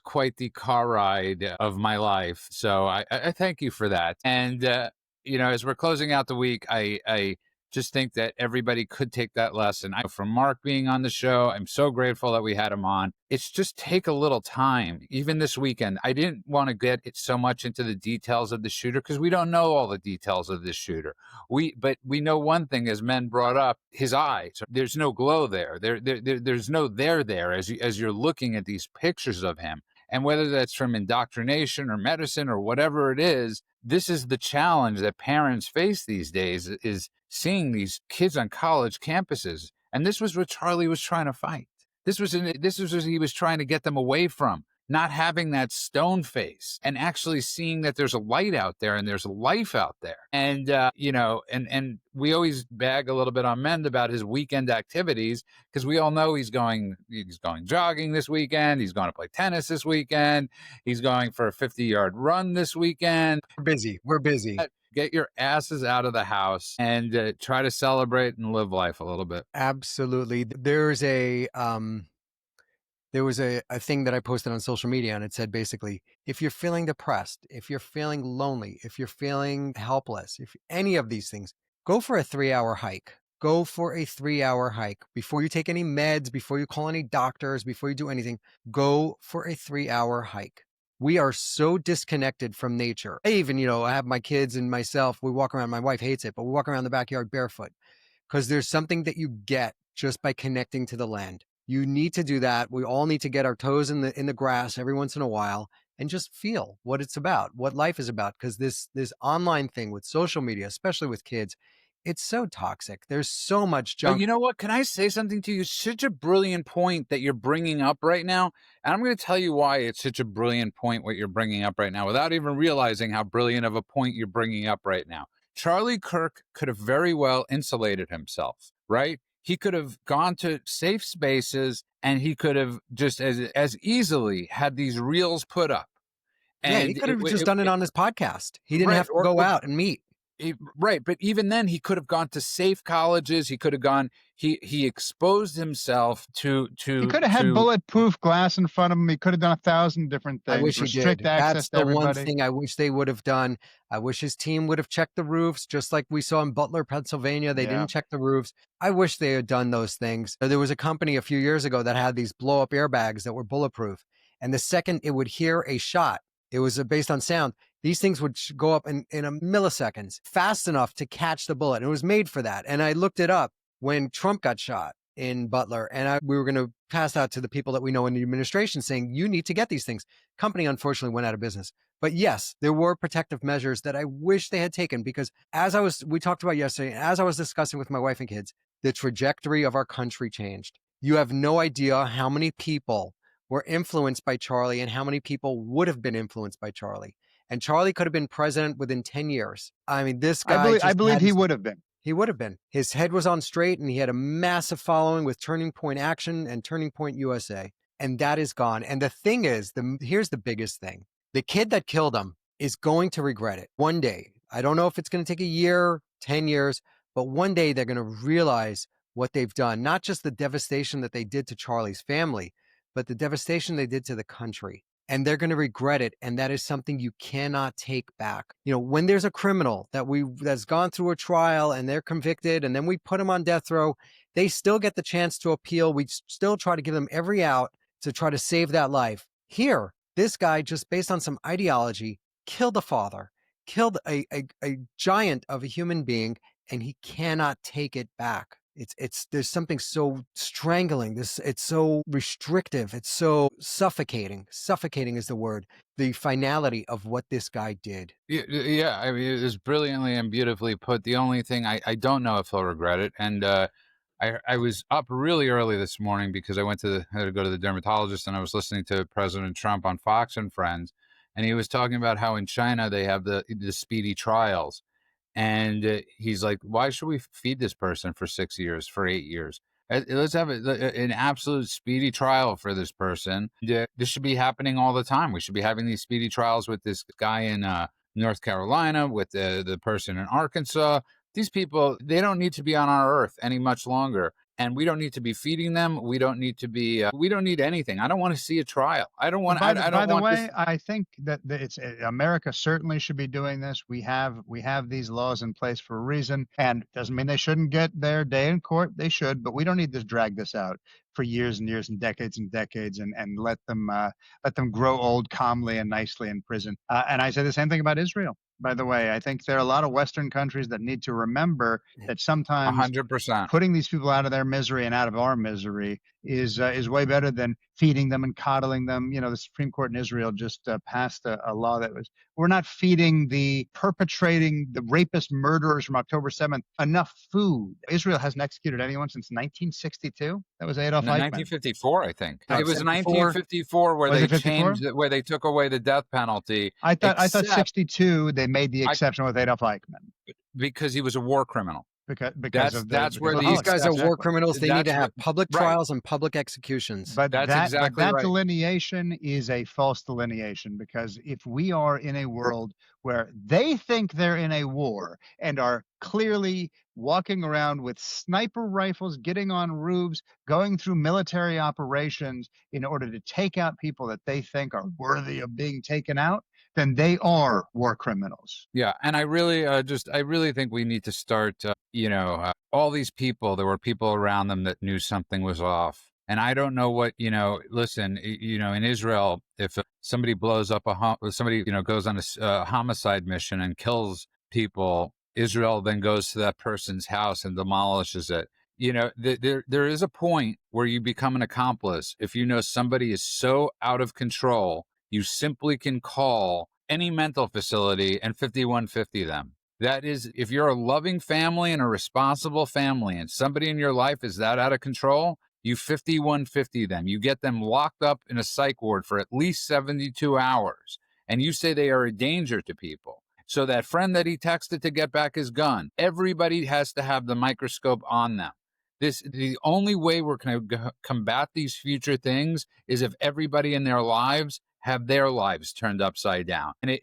Speaker 1: quite the car ride of my life. So I thank you for that. And as we're closing out the week, I just think that everybody could take that lesson. From Mark being on the show, I'm so grateful that we had him on. It's just take a little time. Even this weekend, I didn't want to get it so much into the details of the shooter because we don't know all the details of this shooter. But we know one thing, as men brought up, his eyes. There's no glow there. There's no there as you're looking at these pictures of him. And whether that's from indoctrination or medicine or whatever it is, this is the challenge that parents face these days, is seeing these kids on college campuses. And this was what Charlie was trying to fight. This was what he was trying to get them away from, not having that stone face and actually seeing that there's a light out there and there's a life out there. And, and we always bag a little bit on Mend about his weekend activities because we all know he's going jogging this weekend. He's going to play tennis this weekend. He's going for a 50-yard run this weekend.
Speaker 4: We're busy.
Speaker 1: Get your asses out of the house and try to celebrate and live life a little bit.
Speaker 4: Absolutely. There was a thing that I posted on social media, and it said basically, if you're feeling depressed, if you're feeling lonely, if you're feeling helpless, if any of these things, go for a 3-hour hike. Go for a 3-hour hike. Before you take any meds, before you call any doctors, before you do anything, go for a 3-hour hike. We are so disconnected from nature. I even, I have my kids and myself, we walk around, my wife hates it, but we walk around the backyard barefoot because there's something that you get just by connecting to the land. You need to do that. We all need to get our toes in the grass every once in a while and just feel what it's about, what life is about. Because this online thing with social media, especially with kids, it's so toxic. There's so much junk.
Speaker 1: But you know what? Can I say something to you? Such a brilliant point that you're bringing up right now. And I'm going to tell you why it's such a brilliant point what you're bringing up right now without even realizing how brilliant of a point you're bringing up right now. Charlie Kirk could have very well insulated himself, right? He could have gone to safe spaces and he could have just as easily had these reels put up.
Speaker 4: And he could have just done it on his podcast. He didn't have to go out and meet.
Speaker 1: Right. But even then, he could have gone to safe colleges. He could have gone. He exposed himself to. He
Speaker 3: could have had bulletproof glass in front of him. He could have done 1,000 different things.
Speaker 4: I wish he did. That's the one thing I wish they would have done. I wish his team would have checked the roofs, just like we saw in Butler, Pennsylvania. They didn't check the roofs. I wish they had done those things. There was a company a few years ago that had these blow up airbags that were bulletproof. And the second it would hear a shot, it was based on sound. These things would go up in a milliseconds, fast enough to catch the bullet. And it was made for that. And I looked it up when Trump got shot in Butler. And we were going to pass out to the people that we know in the administration saying, you need to get these things. Company unfortunately went out of business. But yes, there were protective measures that I wish they had taken because we talked about yesterday, as I was discussing with my wife and kids, the trajectory of our country changed. You have no idea how many people were influenced by Charlie and how many people would have been influenced by Charlie. And Charlie could have been president within 10 years. I mean, this guy...
Speaker 3: I believe he would have been.
Speaker 4: He would have been. His head was on straight and he had a massive following with Turning Point Action and Turning Point USA. And that is gone. And the thing is, here's the biggest thing. The kid that killed him is going to regret it one day. I don't know if it's going to take a year, 10 years, but one day they're going to realize what they've done. Not just the devastation that they did to Charlie's family, but the devastation they did to the country. And they're going to regret it. And that is something you cannot take back. When there's a criminal that's gone through a trial and they're convicted and then we put them on death row, they still get the chance to appeal. We still try to give them every out to try to save that life. Here, this guy, just based on some ideology, killed a father, killed a giant of a human being, and he cannot take it back. There's something so strangling. It's so restrictive. It's so suffocating. Suffocating is the word. The finality of what this guy did.
Speaker 1: Yeah. I mean, it was brilliantly and beautifully put. The only thing I don't know if he'll regret it. And I was up really early this morning because I had to go to the dermatologist, and I was listening to President Trump on Fox and Friends, and he was talking about how in China they have the speedy trials. And he's like, why should we feed this person for 6 years, for 8 years? Let's have an absolute speedy trial for this person. This should be happening all the time. We should be having these speedy trials with this guy in North Carolina, with the person in Arkansas. These people, they don't need to be on our earth any much longer. And we don't need to be feeding them. We don't need to be. We don't need anything. I don't want to see a trial. I don't want.
Speaker 3: By the way,
Speaker 1: this.
Speaker 3: I think that it's America certainly should be doing this. We have these laws in place for a reason, and doesn't mean they shouldn't get their day in court. They should, but we don't need to drag this out for years and years and decades and let them grow old calmly and nicely in prison. And I say the same thing about Israel. By the way, I think there are a lot of Western countries that need to remember that sometimes
Speaker 1: 100%.
Speaker 3: putting these people out of their misery and out of our misery is way better than feeding them and coddling them. The Supreme Court in Israel just passed a law that was, we're not feeding the rapist murderers from October 7th enough food. Israel hasn't executed anyone since 1962. That was Adolf Eichmann.
Speaker 1: 1954, I think.
Speaker 4: No,
Speaker 1: It was
Speaker 4: 74.
Speaker 1: 1954 where
Speaker 3: Was
Speaker 1: they
Speaker 3: it 54?
Speaker 1: changed it, where they took away the death penalty.
Speaker 3: I thought
Speaker 1: except
Speaker 3: 62 they made the exception with Adolf Eichmann
Speaker 1: because he was a war criminal.
Speaker 3: because
Speaker 1: That's where
Speaker 3: because of
Speaker 4: These
Speaker 1: these
Speaker 4: guys are war
Speaker 3: exactly.
Speaker 4: criminals. They need to
Speaker 1: That's
Speaker 4: have public
Speaker 1: right.
Speaker 4: trials and public executions.
Speaker 3: But
Speaker 1: That's
Speaker 3: that
Speaker 1: exactly right.
Speaker 3: delineation is a false delineation, because if we are in a world where they think they're in a war and are clearly walking around with sniper rifles, getting on roofs, going through military operations in order to take out people that they think are worthy of being taken out, then they are war criminals.
Speaker 1: Yeah, and I really think we need to start. All these people. There were people around them that knew something was off, and I don't know what. Listen, in Israel, if somebody blows up somebody goes on a homicide mission and kills people, Israel then goes to that person's house and demolishes it. There is a point where you become an accomplice if you know somebody is so out of control. You simply can call any mental facility and 5150 them. That is, if you're a loving family and a responsible family and somebody in your life is that out of control, you 5150 them. You get them locked up in a psych ward for at least 72 hours. And you say they are a danger to people. So that friend that he texted to get back his gun, everybody has to have the microscope on them. The only way we're going to combat these future things is if everybody in their lives have their lives turned upside down. And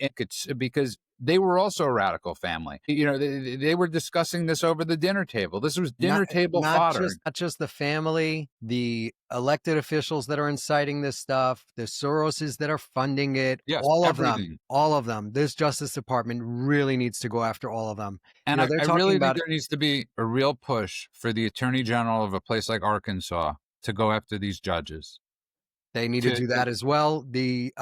Speaker 1: because they were also a radical family. They were discussing this over the dinner table. This was dinner table fodder.
Speaker 4: Not just the family, the elected officials that are inciting this stuff, the Soroses that are funding it,
Speaker 1: Yes,
Speaker 4: all
Speaker 1: everything.
Speaker 4: of them. This Justice Department really needs to go after all of them.
Speaker 1: And I
Speaker 4: they're
Speaker 1: really
Speaker 4: talking
Speaker 1: think there needs to be a real push for the Attorney General of a place like Arkansas to go after these judges.
Speaker 4: They need to do that as well. The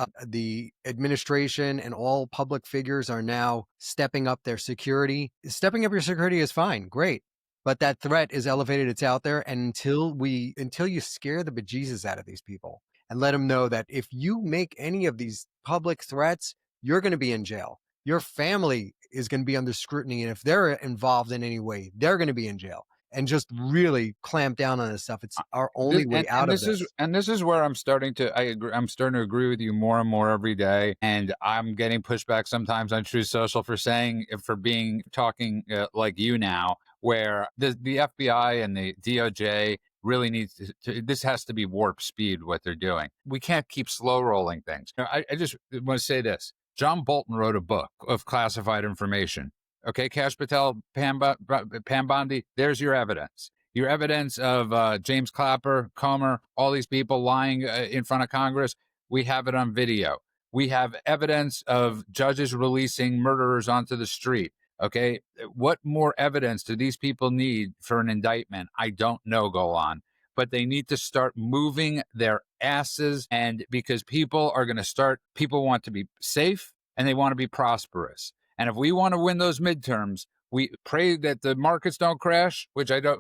Speaker 4: administration and all public figures are now stepping up their security. Stepping up your security is fine, great, but that threat is elevated. It's out there, and until you scare the bejesus out of these people and let them know that if you make any of these public threats, you're going to be in jail. Your family is going to be under scrutiny, and if they're involved in any way, they're going to be in jail. And just really clamp down on this stuff. It's our only way out of this.
Speaker 1: And this is where I'm starting to agree with you more and more every day. And I'm getting pushback sometimes on Truth Social for talking like you now, where the FBI and the DOJ really needs to, this has to be warp speed what they're doing. We can't keep slow rolling things. I just want to say this. John Bolton wrote a book of classified information. Okay, Kash Patel, Pam Bondi, there's your evidence. Your evidence of James Clapper, Comer, all these people lying in front of Congress, we have it on video. We have evidence of judges releasing murderers onto the street. Okay, what more evidence do these people need for an indictment? I don't know, Golan. But they need to start moving their asses, and because people want to be safe and they want to be prosperous. And if we want to win those midterms, we pray that the markets don't crash, which I don't,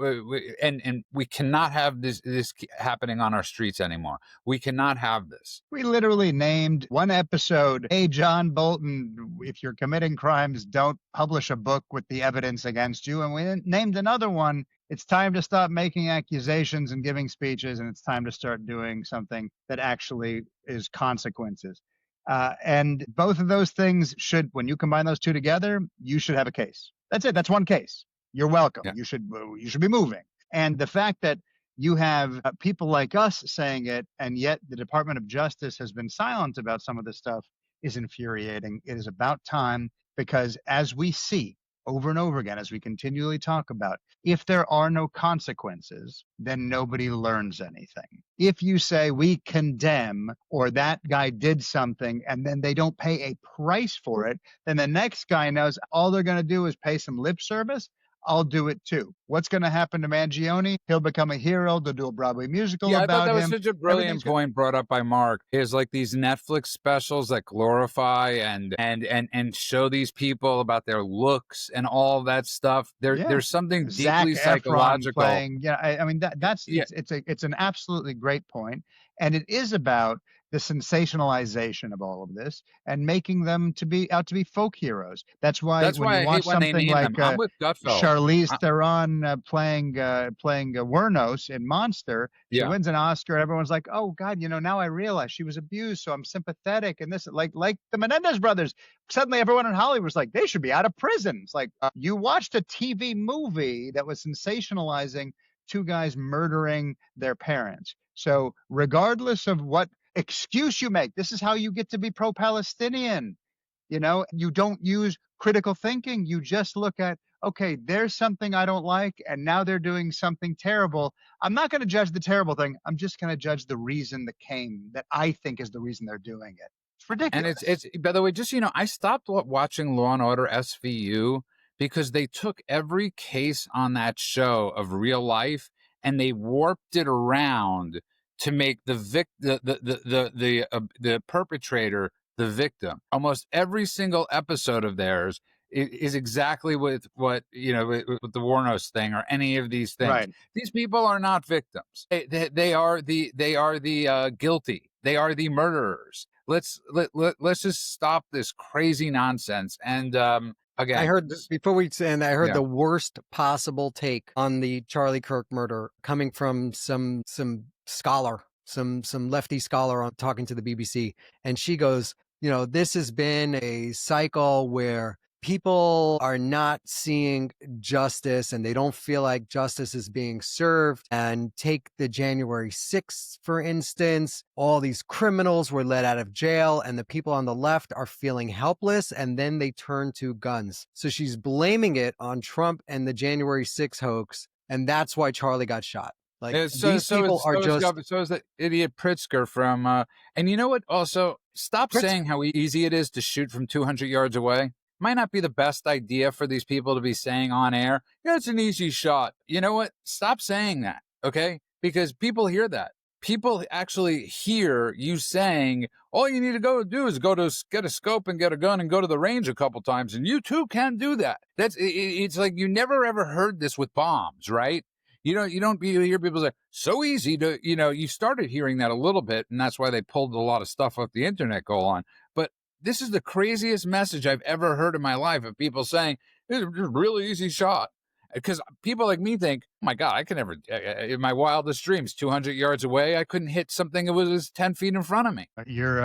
Speaker 1: and we cannot have this happening on our streets anymore. We cannot have this.
Speaker 3: We literally named one episode, "Hey, John Bolton, if you're committing crimes, don't publish a book with the evidence against you." And we named another one, "It's time to stop making accusations and giving speeches, and it's time to start doing something that actually is consequences." And both of those things when you combine those two together, you should have a case. That's it. That's one case. You're welcome.
Speaker 1: Yeah.
Speaker 3: You should be moving. And the fact that you have people like us saying it, and yet the Department of Justice has been silent about some of this stuff is infuriating. It is about time, because as we see over and over again, as we continually talk about, if there are no consequences, then nobody learns anything. If you say we condemn, or that guy did something, and then they don't pay a price for it, then the next guy knows all they're going to do is pay some lip service. I'll do it too. What's going to happen to Mangione? He'll become a hero. They'll do a Broadway musical
Speaker 1: Yeah, I thought
Speaker 3: about
Speaker 1: that was
Speaker 3: him.
Speaker 1: such a brilliant point brought up by Mark. Is like these Netflix specials that glorify and show these people about their looks and all that stuff. There's something
Speaker 3: Zac
Speaker 1: deeply
Speaker 3: Efron
Speaker 1: psychological.
Speaker 3: playing. Yeah, I mean that's
Speaker 1: Yeah.
Speaker 3: it's an absolutely great point, and it is about the sensationalization of all of this and making them out to be folk heroes. That's why
Speaker 1: That's
Speaker 3: when
Speaker 1: why
Speaker 3: you
Speaker 1: I
Speaker 3: watch
Speaker 1: hate when they
Speaker 3: something
Speaker 1: name
Speaker 3: like
Speaker 1: them. I'm with Gutfeld.
Speaker 3: Charlize Theron playing Wernos in Monster, she
Speaker 1: Yeah.
Speaker 3: wins an Oscar. Everyone's like, "Oh God, now I realize she was abused, so I'm sympathetic." And this, like the Menendez brothers, suddenly everyone in Hollywood was like, they should be out of prison. It's like you watched a TV movie that was sensationalizing two guys murdering their parents. So regardless of what excuse you make, this is how you get to be pro-Palestinian. You don't use critical thinking. You just look at, okay, there's something I don't like, and now they're doing something terrible. I'm not going to judge the terrible thing. I'm just going to judge the reason that I think is the reason they're doing it. It's ridiculous.
Speaker 1: And it's by the way, just I stopped watching Law and Order SVU because they took every case on that show of real life and they warped it around to make the perpetrator the victim. Almost every single episode of theirs is exactly with what with the Warnos thing or any of these things.
Speaker 3: Right.
Speaker 1: These people are not victims. They are the guilty. They are the murderers. Let's just stop this crazy nonsense. And again,
Speaker 4: I heard before we end, I heard
Speaker 1: Yeah.
Speaker 4: the worst possible take on the Charlie Kirk murder coming from some scholar, some lefty scholar on talking to the BBC, and she goes, this has been a cycle where people are not seeing justice and they don't feel like justice is being served. And take the January 6th, for instance, all these criminals were let out of jail and the people on the left are feeling helpless, and then they turn to guns. So she's blaming it on Trump and the January 6th hoax. And that's why Charlie got shot. Like, these people are just...
Speaker 1: So is that idiot Pritzker from... and you know what? Also, stop saying how easy it is to shoot from 200 yards away. Might not be the best idea for these people to be saying on air, yeah, it's an easy shot. You know what? Stop saying that, okay? Because people hear that. People actually hear you saying, all you need to go do is get a scope and get a gun and go to the range a couple times, and you too can do that. It's like you never ever heard this with bombs, right? You hear people say, so easy to, you started hearing that a little bit, and that's why they pulled a lot of stuff off the internet go on. But this is the craziest message I've ever heard in my life of people saying, it's a really easy shot. Because people like me think, oh my God, I can never, in my wildest dreams, 200 yards away, I couldn't hit something that was 10 feet in front of me.
Speaker 3: You're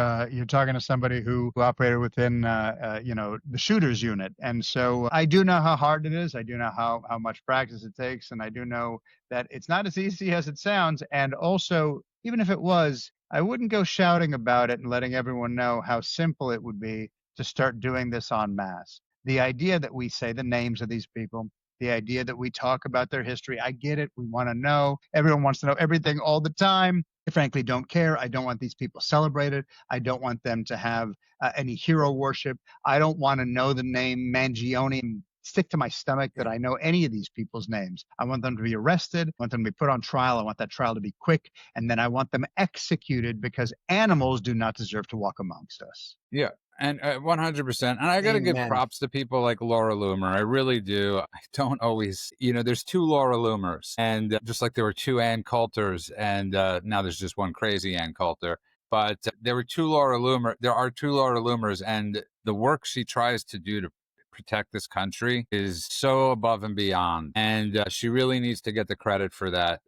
Speaker 3: talking to somebody who operated within, the shooters unit. And so I do know how hard it is. I do know how much practice it takes. And I do know that it's not as easy as it sounds. And also, even if it was, I wouldn't go shouting about it and letting everyone know how simple it would be to start doing this en masse. The idea that we say the names of these people, the idea that we talk about their history, I get it. We want to know. Everyone wants to know everything all the time. I frankly don't care. I don't want these people celebrated. I don't want them to have any hero worship. I don't want to know the name Mangione. Stick to my stomach that I know any of these people's names. I want them to be arrested. I want them to be put on trial. I want that trial to be quick. And then I want them executed, because animals do not deserve to walk amongst us.
Speaker 1: Yeah. And 100%. And I got to give props to people like Laura Loomer. I really do. I don't always, there's two Laura Loomers, and just like there were two Ann Coulters, and now there's just one crazy Ann Coulter. But there are two Laura Loomers, and the work she tries to do to protect this country is so above and beyond. And she really needs to get the credit for that.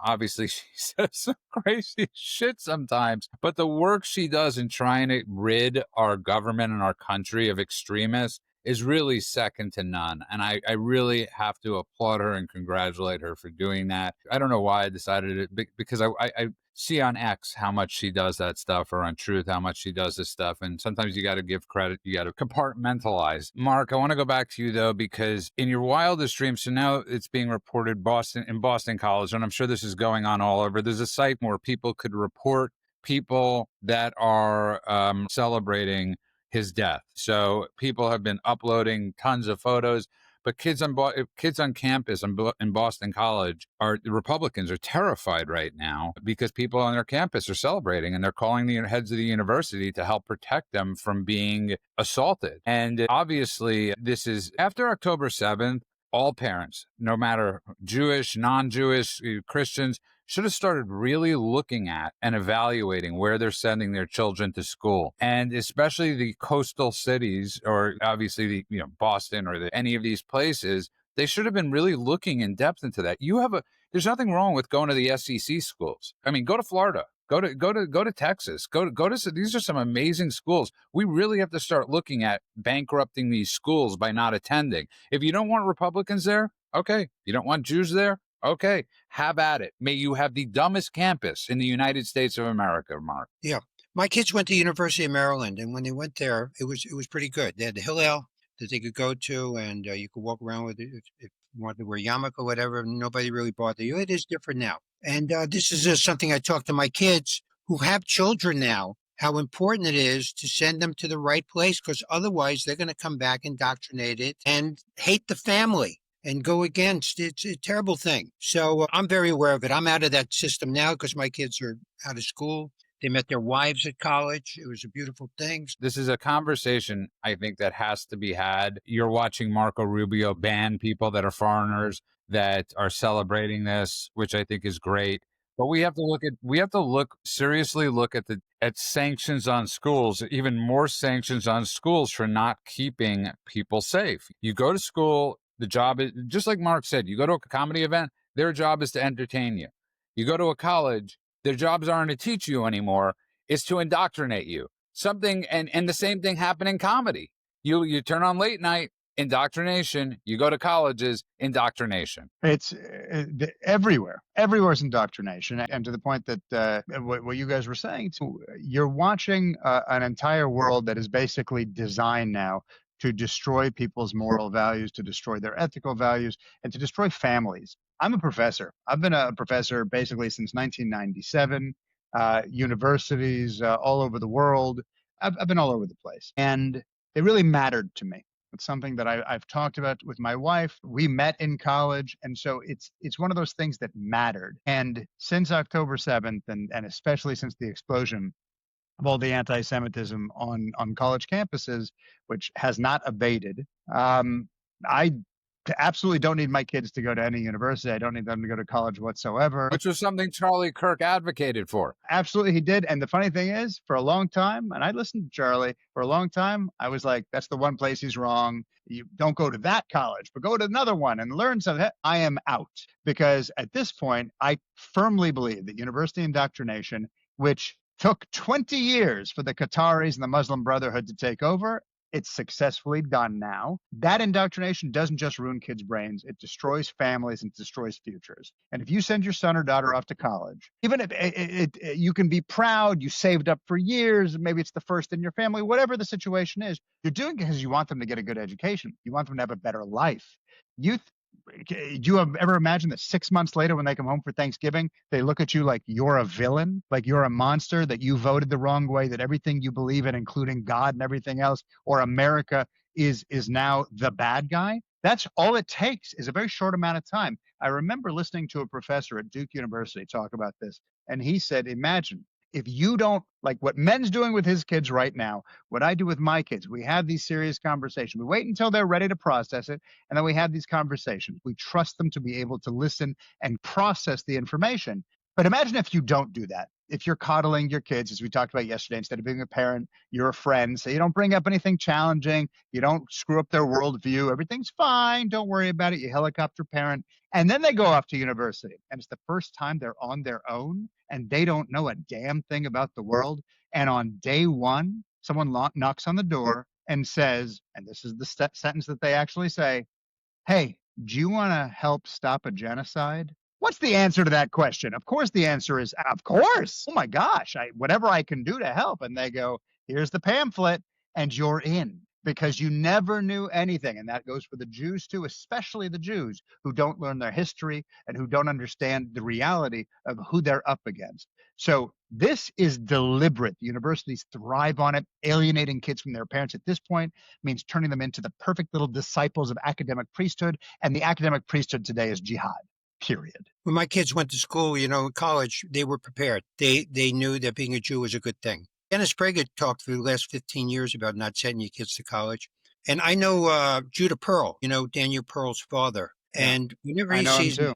Speaker 1: Obviously she says some crazy shit sometimes, but the work she does in trying to rid our government and our country of extremists is really second to none. And I really have to applaud her and congratulate her for doing that. I don't know why I decided it, because I see on X how much she does that stuff, or on Truth how much she does this stuff. And sometimes you got to give credit, you got to compartmentalize. Mark, I want to go back to you though, because in your wildest dreams, so now it's being reported in Boston College, and I'm sure this is going on all over. There's a site where people could report people that are celebrating his death. So people have been uploading tons of photos. But kids on campus in Boston College, the Republicans are terrified right now because people on their campus are celebrating, and they're calling the heads of the university to help protect them from being assaulted. And obviously, this is after October 7th. All parents, no matter Jewish, non-Jewish, Christians, should have started really looking at and evaluating where they're sending their children to school. And especially the coastal cities, or obviously Boston or any of these places, they should have been really looking in depth into that. There's nothing wrong with going to the SEC schools. I mean, go to Florida. Go to Texas. These are some amazing schools. We really have to start looking at bankrupting these schools by not attending. If you don't want Republicans there, okay. You don't want Jews there, okay. Have at it. May you have the dumbest campus in the United States of America, Mark.
Speaker 2: Yeah. My kids went to University of Maryland, and when they went there, it was pretty good. They had the Hillel that they could go to, and you could walk around with it if you wanted to wear yarmulke or whatever. Nobody really bothered you. It is different now. And this is something I talk to my kids who have children now, how important it is to send them to the right place, because otherwise they're going to come back indoctrinated and hate the family and go against. It's a terrible thing. So I'm very aware of it. I'm out of that system now because my kids are out of school. They met their wives at college. It was a beautiful thing.
Speaker 1: This is a conversation, I think, that has to be had. You're watching Marco Rubio ban people that are foreigners that are celebrating this, which I think is great. But we have to seriously look at sanctions on schools, even more sanctions on schools for not keeping people safe. You go to school, the job is, just like Mark said, you go to a comedy event, their job is to entertain you. You go to a college, their jobs aren't to teach you anymore, it's to indoctrinate you. And the same thing happened in comedy. You turn on late night, indoctrination. You go to colleges, indoctrination.
Speaker 3: It's everywhere. Everywhere's indoctrination. And to the point that what you guys were saying, you're watching an entire world that is basically designed now to destroy people's moral values, to destroy their ethical values, and to destroy families. I'm a professor. I've been a professor basically since 1997, universities all over the world. I've been all over the place. And it really mattered to me. It's something that I've talked about with my wife. We met in college. And so it's one of those things that mattered. And since October 7th, and especially since the explosion of all the anti-Semitism on college campuses, which has not abated, I absolutely don't need my kids to go to any university. I don't need them to go to college whatsoever.
Speaker 1: Which was something Charlie Kirk advocated for.
Speaker 3: Absolutely, he did. And the funny thing is, for a long time, and I listened to Charlie, for a long time, I was like, that's the one place he's wrong. You don't go to that college, but go to another one and learn something. I am out. Because at this point, I firmly believe that university indoctrination, which took 20 years for the Qataris and the Muslim Brotherhood to take over, it's successfully done now. That indoctrination doesn't just ruin kids' brains. It destroys families and destroys futures. And if you send your son or daughter off to college, even if you can be proud, you saved up for years, maybe it's the first in your family, whatever the situation is, you're doing it because you want them to get a good education. You want them to have a better life. Do you ever imagine that 6 months later when they come home for Thanksgiving, they look at you like you're a villain, like you're a monster, that you voted the wrong way, that everything you believe in, including God and everything else, or America is now the bad guy? That's all it takes, is a very short amount of time. I remember listening to a professor at Duke University talk about this, and he said, imagine if you don't, like what Men's doing with his kids right now, what I do with my kids, we have these serious conversations. We wait until they're ready to process it, and then we have these conversations. We trust them to be able to listen and process the information. But imagine if you don't do that. If you're coddling your kids, as we talked about yesterday, instead of being a parent, you're a friend. So you don't bring up anything challenging. You don't screw up their worldview. Everything's fine. Don't worry about it. You helicopter parent. And then they go off to university. And it's the first time they're on their own and they don't know a damn thing about the world. And on day one, someone knocks on the door and says, and this is the sentence that they actually say, hey, do you want to help stop a genocide? What's the answer to that question? Of course, the answer is, of course. Oh my gosh, whatever I can do to help. And they go, here's the pamphlet, and you're in, because you never knew anything. And that goes for the Jews too, especially the Jews who don't learn their history and who don't understand the reality of who they're up against. So this is deliberate. The universities thrive on it. Alienating kids from their parents at this point means turning them into the perfect little disciples of academic priesthood. And the academic priesthood today is jihad, period.
Speaker 2: When my kids went to school, in college, they were prepared. They knew that being a Jew was a good thing. Dennis Prager talked for the last 15 years about not sending your kids to college. And I know Judah Pearl, Daniel Pearl's father.
Speaker 3: Yeah.
Speaker 2: And whenever
Speaker 3: I
Speaker 2: he
Speaker 3: know him
Speaker 2: sees
Speaker 3: too.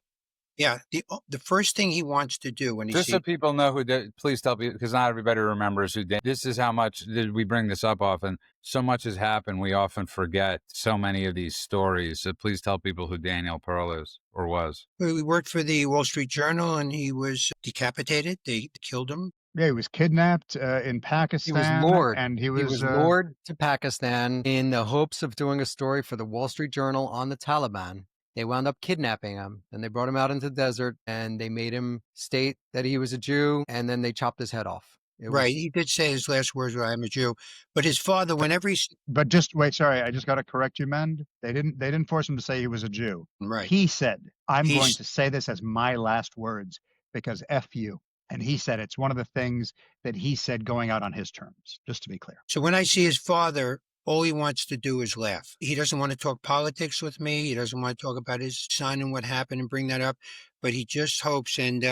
Speaker 2: Yeah, the first thing he wants to do when he
Speaker 1: Just
Speaker 2: sees
Speaker 1: so people know who did, please tell people, because not everybody remembers who did. This is how much did we bring this up often. So much has happened. We often forget so many of these stories. So please tell people who Daniel Pearl is or was.
Speaker 2: he worked for the Wall Street Journal and he was decapitated. They killed him.
Speaker 3: Yeah, he was kidnapped in Pakistan.
Speaker 4: He was lured.
Speaker 3: And he was
Speaker 4: lured to Pakistan in the hopes of doing a story for the Wall Street Journal on the Taliban. They wound up kidnapping him, and they brought him out into the desert, and they made him state that he was a Jew, and then they chopped his head off.
Speaker 2: Right. He did say his last words were, "I'm a Jew." But his father, whenever he...
Speaker 3: But just wait, sorry, I just got to correct you, Mend. They didn't force him to say he was a Jew.
Speaker 2: Right.
Speaker 3: He said, I'm going to say this as my last words because F you. And he said it's one of the things that he said going out on his terms, just to be clear.
Speaker 2: So when I see his father, all he wants to do is laugh. He doesn't want to talk politics with me. He doesn't want to talk about his son and what happened and bring that up. But he just hopes. And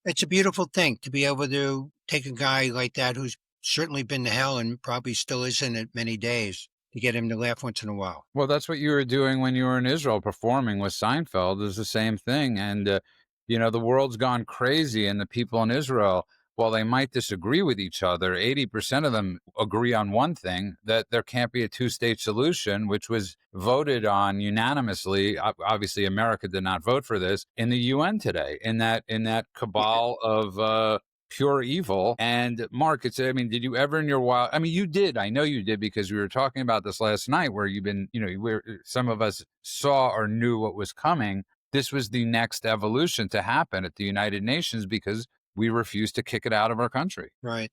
Speaker 2: it's a beautiful thing to be able to take a guy like that who's certainly been to hell and probably still is in it many days to get him to laugh once in a while.
Speaker 1: Well, that's what you were doing when you were in Israel performing with Seinfeld. Is the same thing. And, the world's gone crazy, and the people in Israel, while they might disagree with each other, 80% of them agree on one thing, that there can't be a two-state solution, which was voted on unanimously. Obviously, America did not vote for this in the UN today, in that cabal of pure evil. And Mark, did you ever in your wild, you did, I know you did, because we were talking about this last night where you've been, where some of us saw or knew what was coming. This was the next evolution to happen at the United Nations because we refuse to kick it out of our country.
Speaker 2: Right.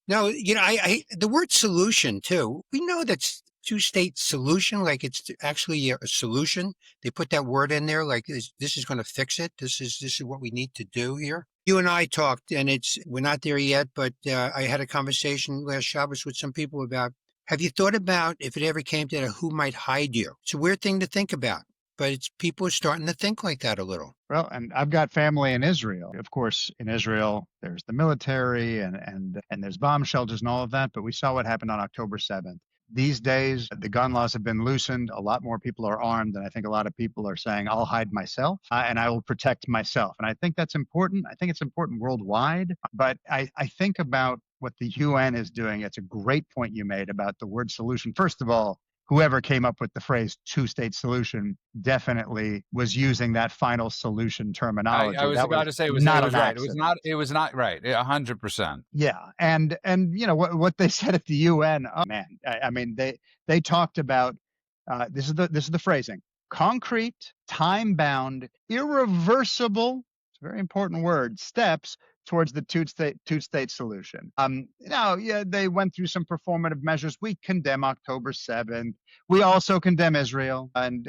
Speaker 2: No, I the word solution too. We know that's two-state solution, like it's actually a solution. They put that word in there, like this is going to fix it. This is what we need to do here. You and I talked, and we're not there yet, but I had a conversation last Shabbat with some people about, have you thought about if it ever came to that, who might hide you? It's a weird thing to think about. But people are starting to think like that a little.
Speaker 3: Well, and I've got family in Israel. Of course, in Israel, there's the military and there's bomb shelters and all of that. But we saw what happened on October 7th. These days, the gun laws have been loosened. A lot more people are armed. And I think a lot of people are saying, I'll hide myself and I will protect myself. And I think that's important. I think it's important worldwide. But I think about what the UN is doing. It's a great point you made about the word solution. First of all, whoever came up with the phrase two-state solution definitely was using that final solution terminology.
Speaker 1: I was about to say it was not right. It was not right. 100%.
Speaker 3: Yeah. And what they said at the UN, oh man, they talked about, this is the phrasing: concrete, time-bound, irreversible, it's a very important word, steps towards the two-state solution. They went through some performative measures. We condemn October 7th. We also condemn Israel and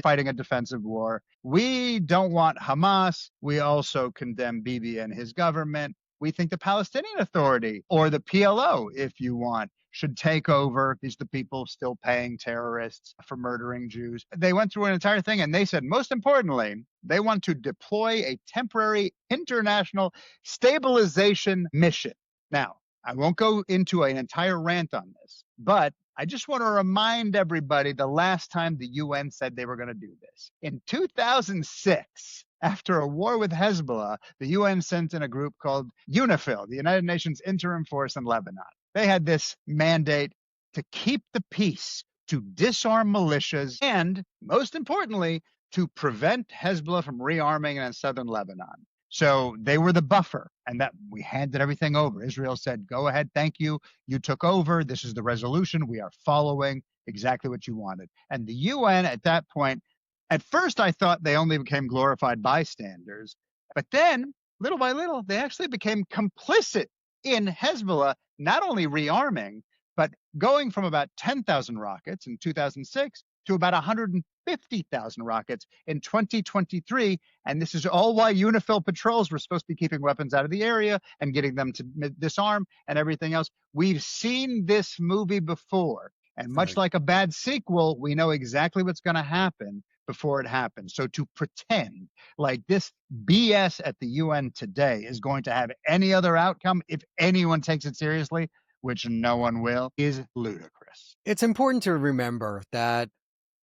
Speaker 3: fighting a defensive war. We don't want Hamas. We also condemn Bibi and his government. We think the Palestinian Authority, or the PLO, if you want, should take over. These are the people still paying terrorists for murdering Jews. They went through an entire thing, and they said, most importantly, they want to deploy a temporary international stabilization mission. Now, I won't go into an entire rant on this, but I just want to remind everybody the last time the UN said they were going to do this. In 2006, after a war with Hezbollah, the UN sent in a group called UNIFIL, the United Nations Interim Force in Lebanon. They had this mandate to keep the peace, to disarm militias, and most importantly, to prevent Hezbollah from rearming in southern Lebanon. So they were the buffer, and that we handed everything over. Israel said, go ahead, thank you. You took over. This is the resolution. We are following exactly what you wanted. And the UN at that point, at first I thought they only became glorified bystanders, but then little by little, they actually became complicit in Hezbollah, not only rearming, but going from about 10,000 rockets in 2006 to about 150,000 rockets in 2023. And this is all why UNIFIL patrols were supposed to be keeping weapons out of the area and getting them to disarm and everything else. We've seen this movie before. And much like a bad sequel, we know exactly what's going to happen before it happens. So to pretend like this BS at the UN today is going to have any other outcome, if anyone takes it seriously, which no one will, is ludicrous.
Speaker 4: It's important to remember that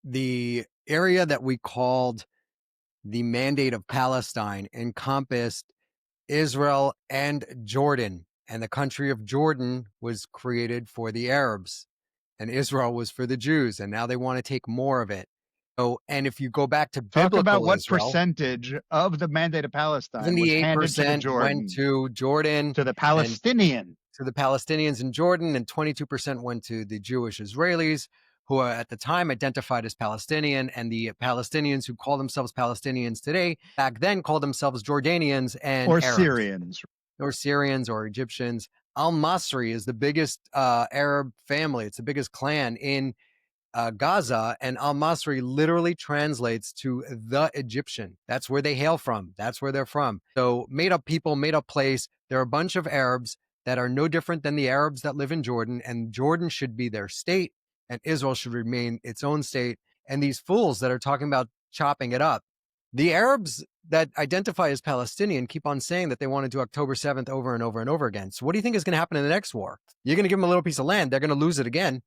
Speaker 4: the area that we called the Mandate of Palestine encompassed Israel and Jordan. And the country of Jordan was created for the Arabs, and Israel was for the Jews. And now they want to take more of it. So, and if you go back to
Speaker 3: Talk
Speaker 4: biblical
Speaker 3: about what
Speaker 4: Israel,
Speaker 3: percentage of the Mandate of Palestine was handed to the
Speaker 4: 78% went to Jordan,
Speaker 3: to the Palestinian.
Speaker 4: to the Palestinians in Jordan, and 22% went to the Jewish Israelis, who at the time identified as Palestinian, and the Palestinians who call themselves Palestinians today, back then called themselves Jordanians and
Speaker 3: or
Speaker 4: Arabs. Syrians or Egyptians. Al-Masri is the biggest Arab family. It's the biggest clan in Gaza, and Al-Masri literally translates to the Egyptian. That's where they hail from. That's where they're from. So made up people, made up place. There are a bunch of Arabs that are no different than the Arabs that live in Jordan, and Jordan should be their state, and Israel should remain its own state. And these fools that are talking about chopping it up, the Arabs that identify as Palestinian keep on saying that they want to do October 7th over and over and over again. So what do you think is going to happen in the next war? You're going to give them a little piece of land. They're going to lose it again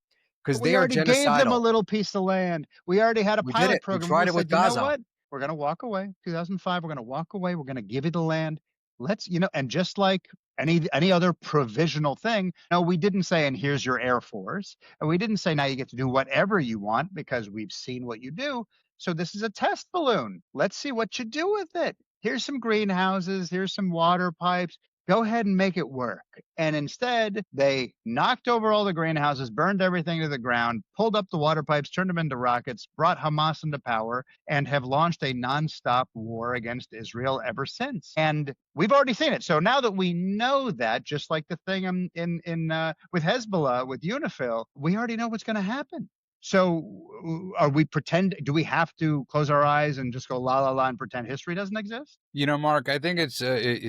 Speaker 4: because they are genocidal. We
Speaker 3: already gave them a little piece of land. We already had a pilot program.
Speaker 4: We tried it with Gaza.
Speaker 3: You know what? We're going to walk away. 2005, we're going to walk away. We're going to give you the land. Let's, and just like any other provisional thing, no, we didn't say, and here's your Air Force. And we didn't say, now you get to do whatever you want because we've seen what you do. So this is a test balloon. Let's see what you do with it. Here's some greenhouses. Here's some water pipes. Go ahead and make it work. And instead, they knocked over all the greenhouses, burned everything to the ground, pulled up the water pipes, turned them into rockets, brought Hamas into power, and have launched a nonstop war against Israel ever since. And we've already seen it. So now that we know that, just like the thing with Hezbollah, with UNIFIL, we already know what's going to happen. So do we have to close our eyes and just go la la la and pretend history doesn't exist?
Speaker 1: Mark, I think it's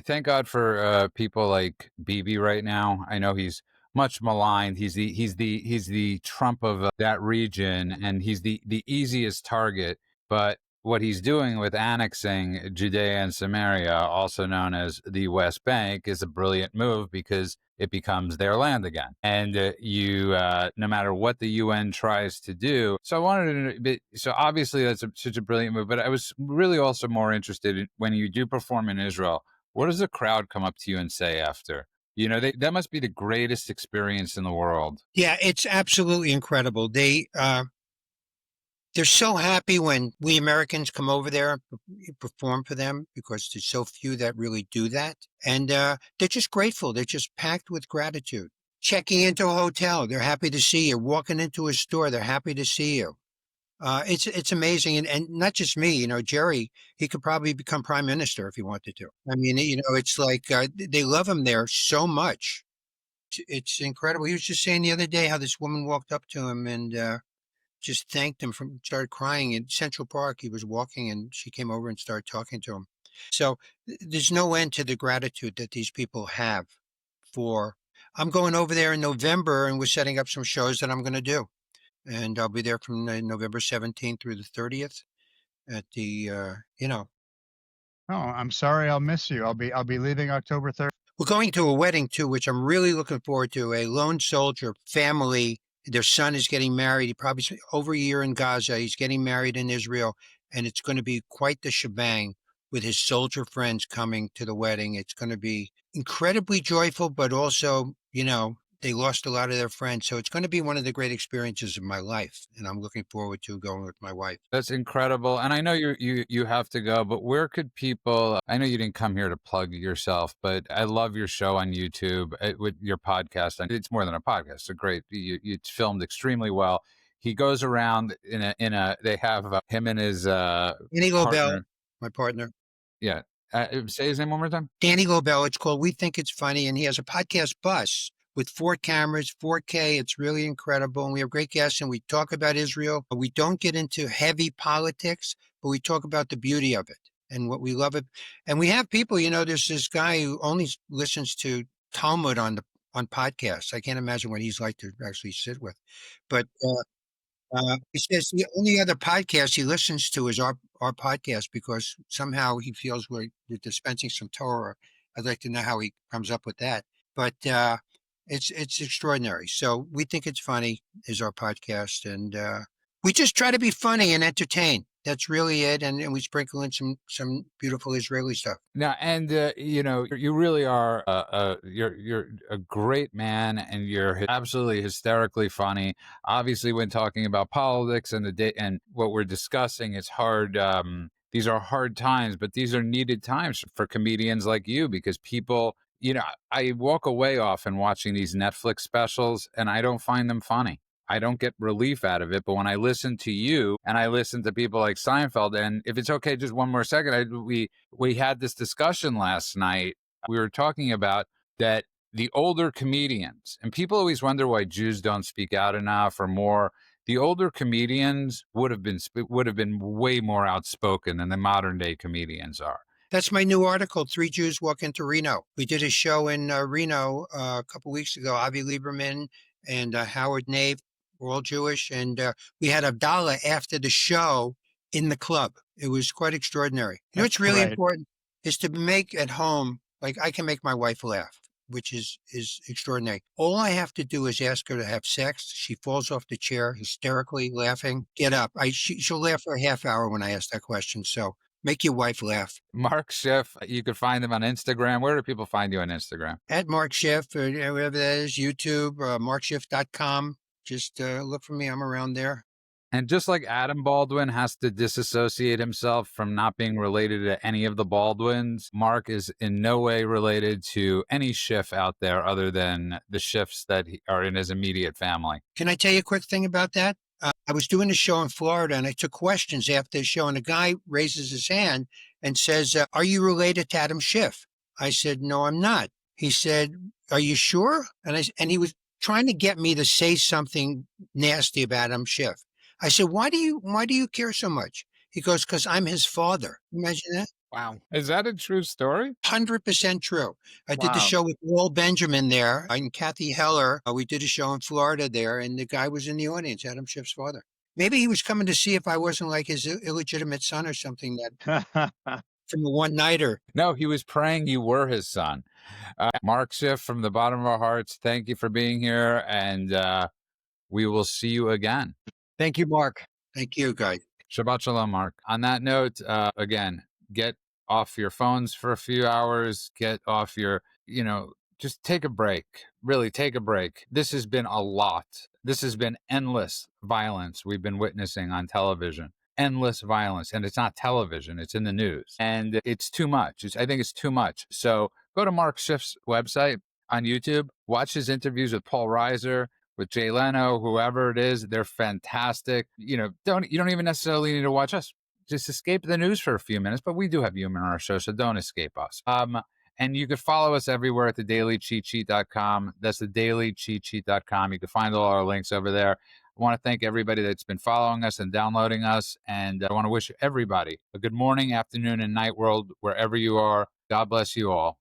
Speaker 1: thank God for people like Bibi right now. I know he's much maligned. He's the Trump of that region, and he's the easiest target. But what he's doing with annexing Judea and Samaria, also known as the West Bank, is a brilliant move because it becomes their land again. And no matter what the UN tries to do. So I wanted to, so obviously that's such a brilliant move, but I was really also more interested in when you do perform in Israel, what does the crowd come up to you and say after? That must be the greatest experience in the world.
Speaker 2: Yeah, it's absolutely incredible. They're so happy when we Americans come over there and perform for them because there's so few that really do that. And they're just grateful. They're just packed with gratitude. Checking into a hotel, they're happy to see you. Walking into a store, they're happy to see you. It's amazing. And not just me, Jerry, he could probably become prime minister if he wanted to. I mean, it's like they love him there so much. It's incredible. He was just saying the other day how this woman walked up to him and just thanked him, started crying in Central Park. He was walking and she came over and started talking to him. So there's no end to the gratitude that these people have for. I'm going over there in November and we're setting up some shows that I'm going to do. And I'll be there from November 17th through the 30th at the,
Speaker 3: Oh, I'm sorry. I'll miss you. I'll be leaving October 3rd.
Speaker 2: We're going to a wedding too, which I'm really looking forward to. A lone soldier family. Their son is getting married. He probably spent over a year in Gaza. He's getting married in Israel. And it's going to be quite the shebang with his soldier friends coming to the wedding. It's going to be incredibly joyful, but also, They lost a lot of their friends. So it's going to be one of the great experiences of my life. And I'm looking forward to going with my wife.
Speaker 1: That's incredible. And I know you have to go, but where could people, I know you didn't come here to plug yourself, but I love your show on YouTube with your podcast. And it's more than a podcast. It's a great, it's filmed extremely well. He goes around they have him and his
Speaker 2: Danny Lobel,
Speaker 1: partner.
Speaker 2: my partner.
Speaker 1: Yeah. Say his name one more time.
Speaker 2: Danny Lobel. It's called We Think It's Funny. And he has a podcast bus with 4 cameras, 4K. It's really incredible. And we have great guests and we talk about Israel. We don't get into heavy politics, but we talk about the beauty of it and what we love it. And we have people, there's this guy who only listens to Talmud on podcasts. I can't imagine what he's like to actually sit with. But he says the only other podcast he listens to is our podcast because somehow he feels we're dispensing some Torah. I'd like to know how he comes up with that. But it's extraordinary. So We Think It's Funny is our podcast. And we just try to be funny and entertain. That's really it. And we sprinkle in some beautiful Israeli stuff.
Speaker 1: Now, and you really are you're a great man, and you're absolutely hysterically funny. Obviously, when talking about politics and the day and what we're discussing, it's hard. These are hard times, but these are needed times for comedians like you because people. I walk away often watching these Netflix specials, and I don't find them funny. I don't get relief out of it. But when I listen to you and I listen to people like Seinfeld, and if it's okay, just one more second, we had this discussion last night. We were talking about that the older comedians, and people always wonder why Jews don't speak out enough or more. The older comedians would have been way more outspoken than the modern day comedians are.
Speaker 2: That's my new article, 3 Jews Walk into Reno. We did a show in Reno a couple weeks ago. Avi Lieberman and Howard Nave. We're all Jewish, and we had Abdallah after the show in the club. It was quite extraordinary. What's really important is to make at home, like I can make my wife laugh, which is extraordinary. All I have to do is ask her to have sex. She falls off the chair, hysterically laughing. Get up. She'll laugh for a half hour when I ask that question. So make your wife laugh.
Speaker 1: Mark Schiff, you can find him on Instagram. Where do people find you on Instagram?
Speaker 2: At Mark Schiff, or whatever that is, YouTube, markschiff.com. Just look for me. I'm around there.
Speaker 1: And just like Adam Baldwin has to disassociate himself from not being related to any of the Baldwins, Mark is in no way related to any Schiff out there other than the Schiffs that are in his immediate family.
Speaker 2: Can I tell you a quick thing about that? I was doing a show in Florida, and I took questions after the show, and a guy raises his hand and says, are you related to Adam Schiff? I said, no, I'm not. He said, are you sure? And he was trying to get me to say something nasty about Adam Schiff. I said, why do you care so much? He goes, because I'm his father. Imagine that.
Speaker 4: Wow.
Speaker 1: Is that a true story?
Speaker 2: 100% true. I did the show with Walt Benjamin there and Kathy Heller. We did a show in Florida there, and the guy was in the audience, Adam Schiff's father. Maybe he was coming to see if I wasn't like his illegitimate son or something that from a one-nighter.
Speaker 1: No, he was praying you were his son. Mark Schiff, from the bottom of our hearts, thank you for being here, and we will see you again.
Speaker 4: Thank you, Mark.
Speaker 2: Thank you, guys.
Speaker 1: Shabbat shalom, Mark. On that note, again, get off your phones for a few hours, get off your, just take a break. Really take a break. This has been a lot. This has been endless violence we've been witnessing on television. Endless violence. And it's not television, it's in the news. And it's too much. I think it's too much. So go to Mark Schiff's website on YouTube, watch his interviews with Paul Reiser, with Jay Leno, whoever it is. They're fantastic. You don't even necessarily need to watch us. Just escape the news for a few minutes, but we do have humor on our show, so don't escape us. And you can follow us everywhere at thedailycheatsheet.com. That's thedailycheatsheet.com. You can find all our links over there. I want to thank everybody that's been following us and downloading us. And I want to wish everybody a good morning, afternoon, and night world, wherever you are. God bless you all.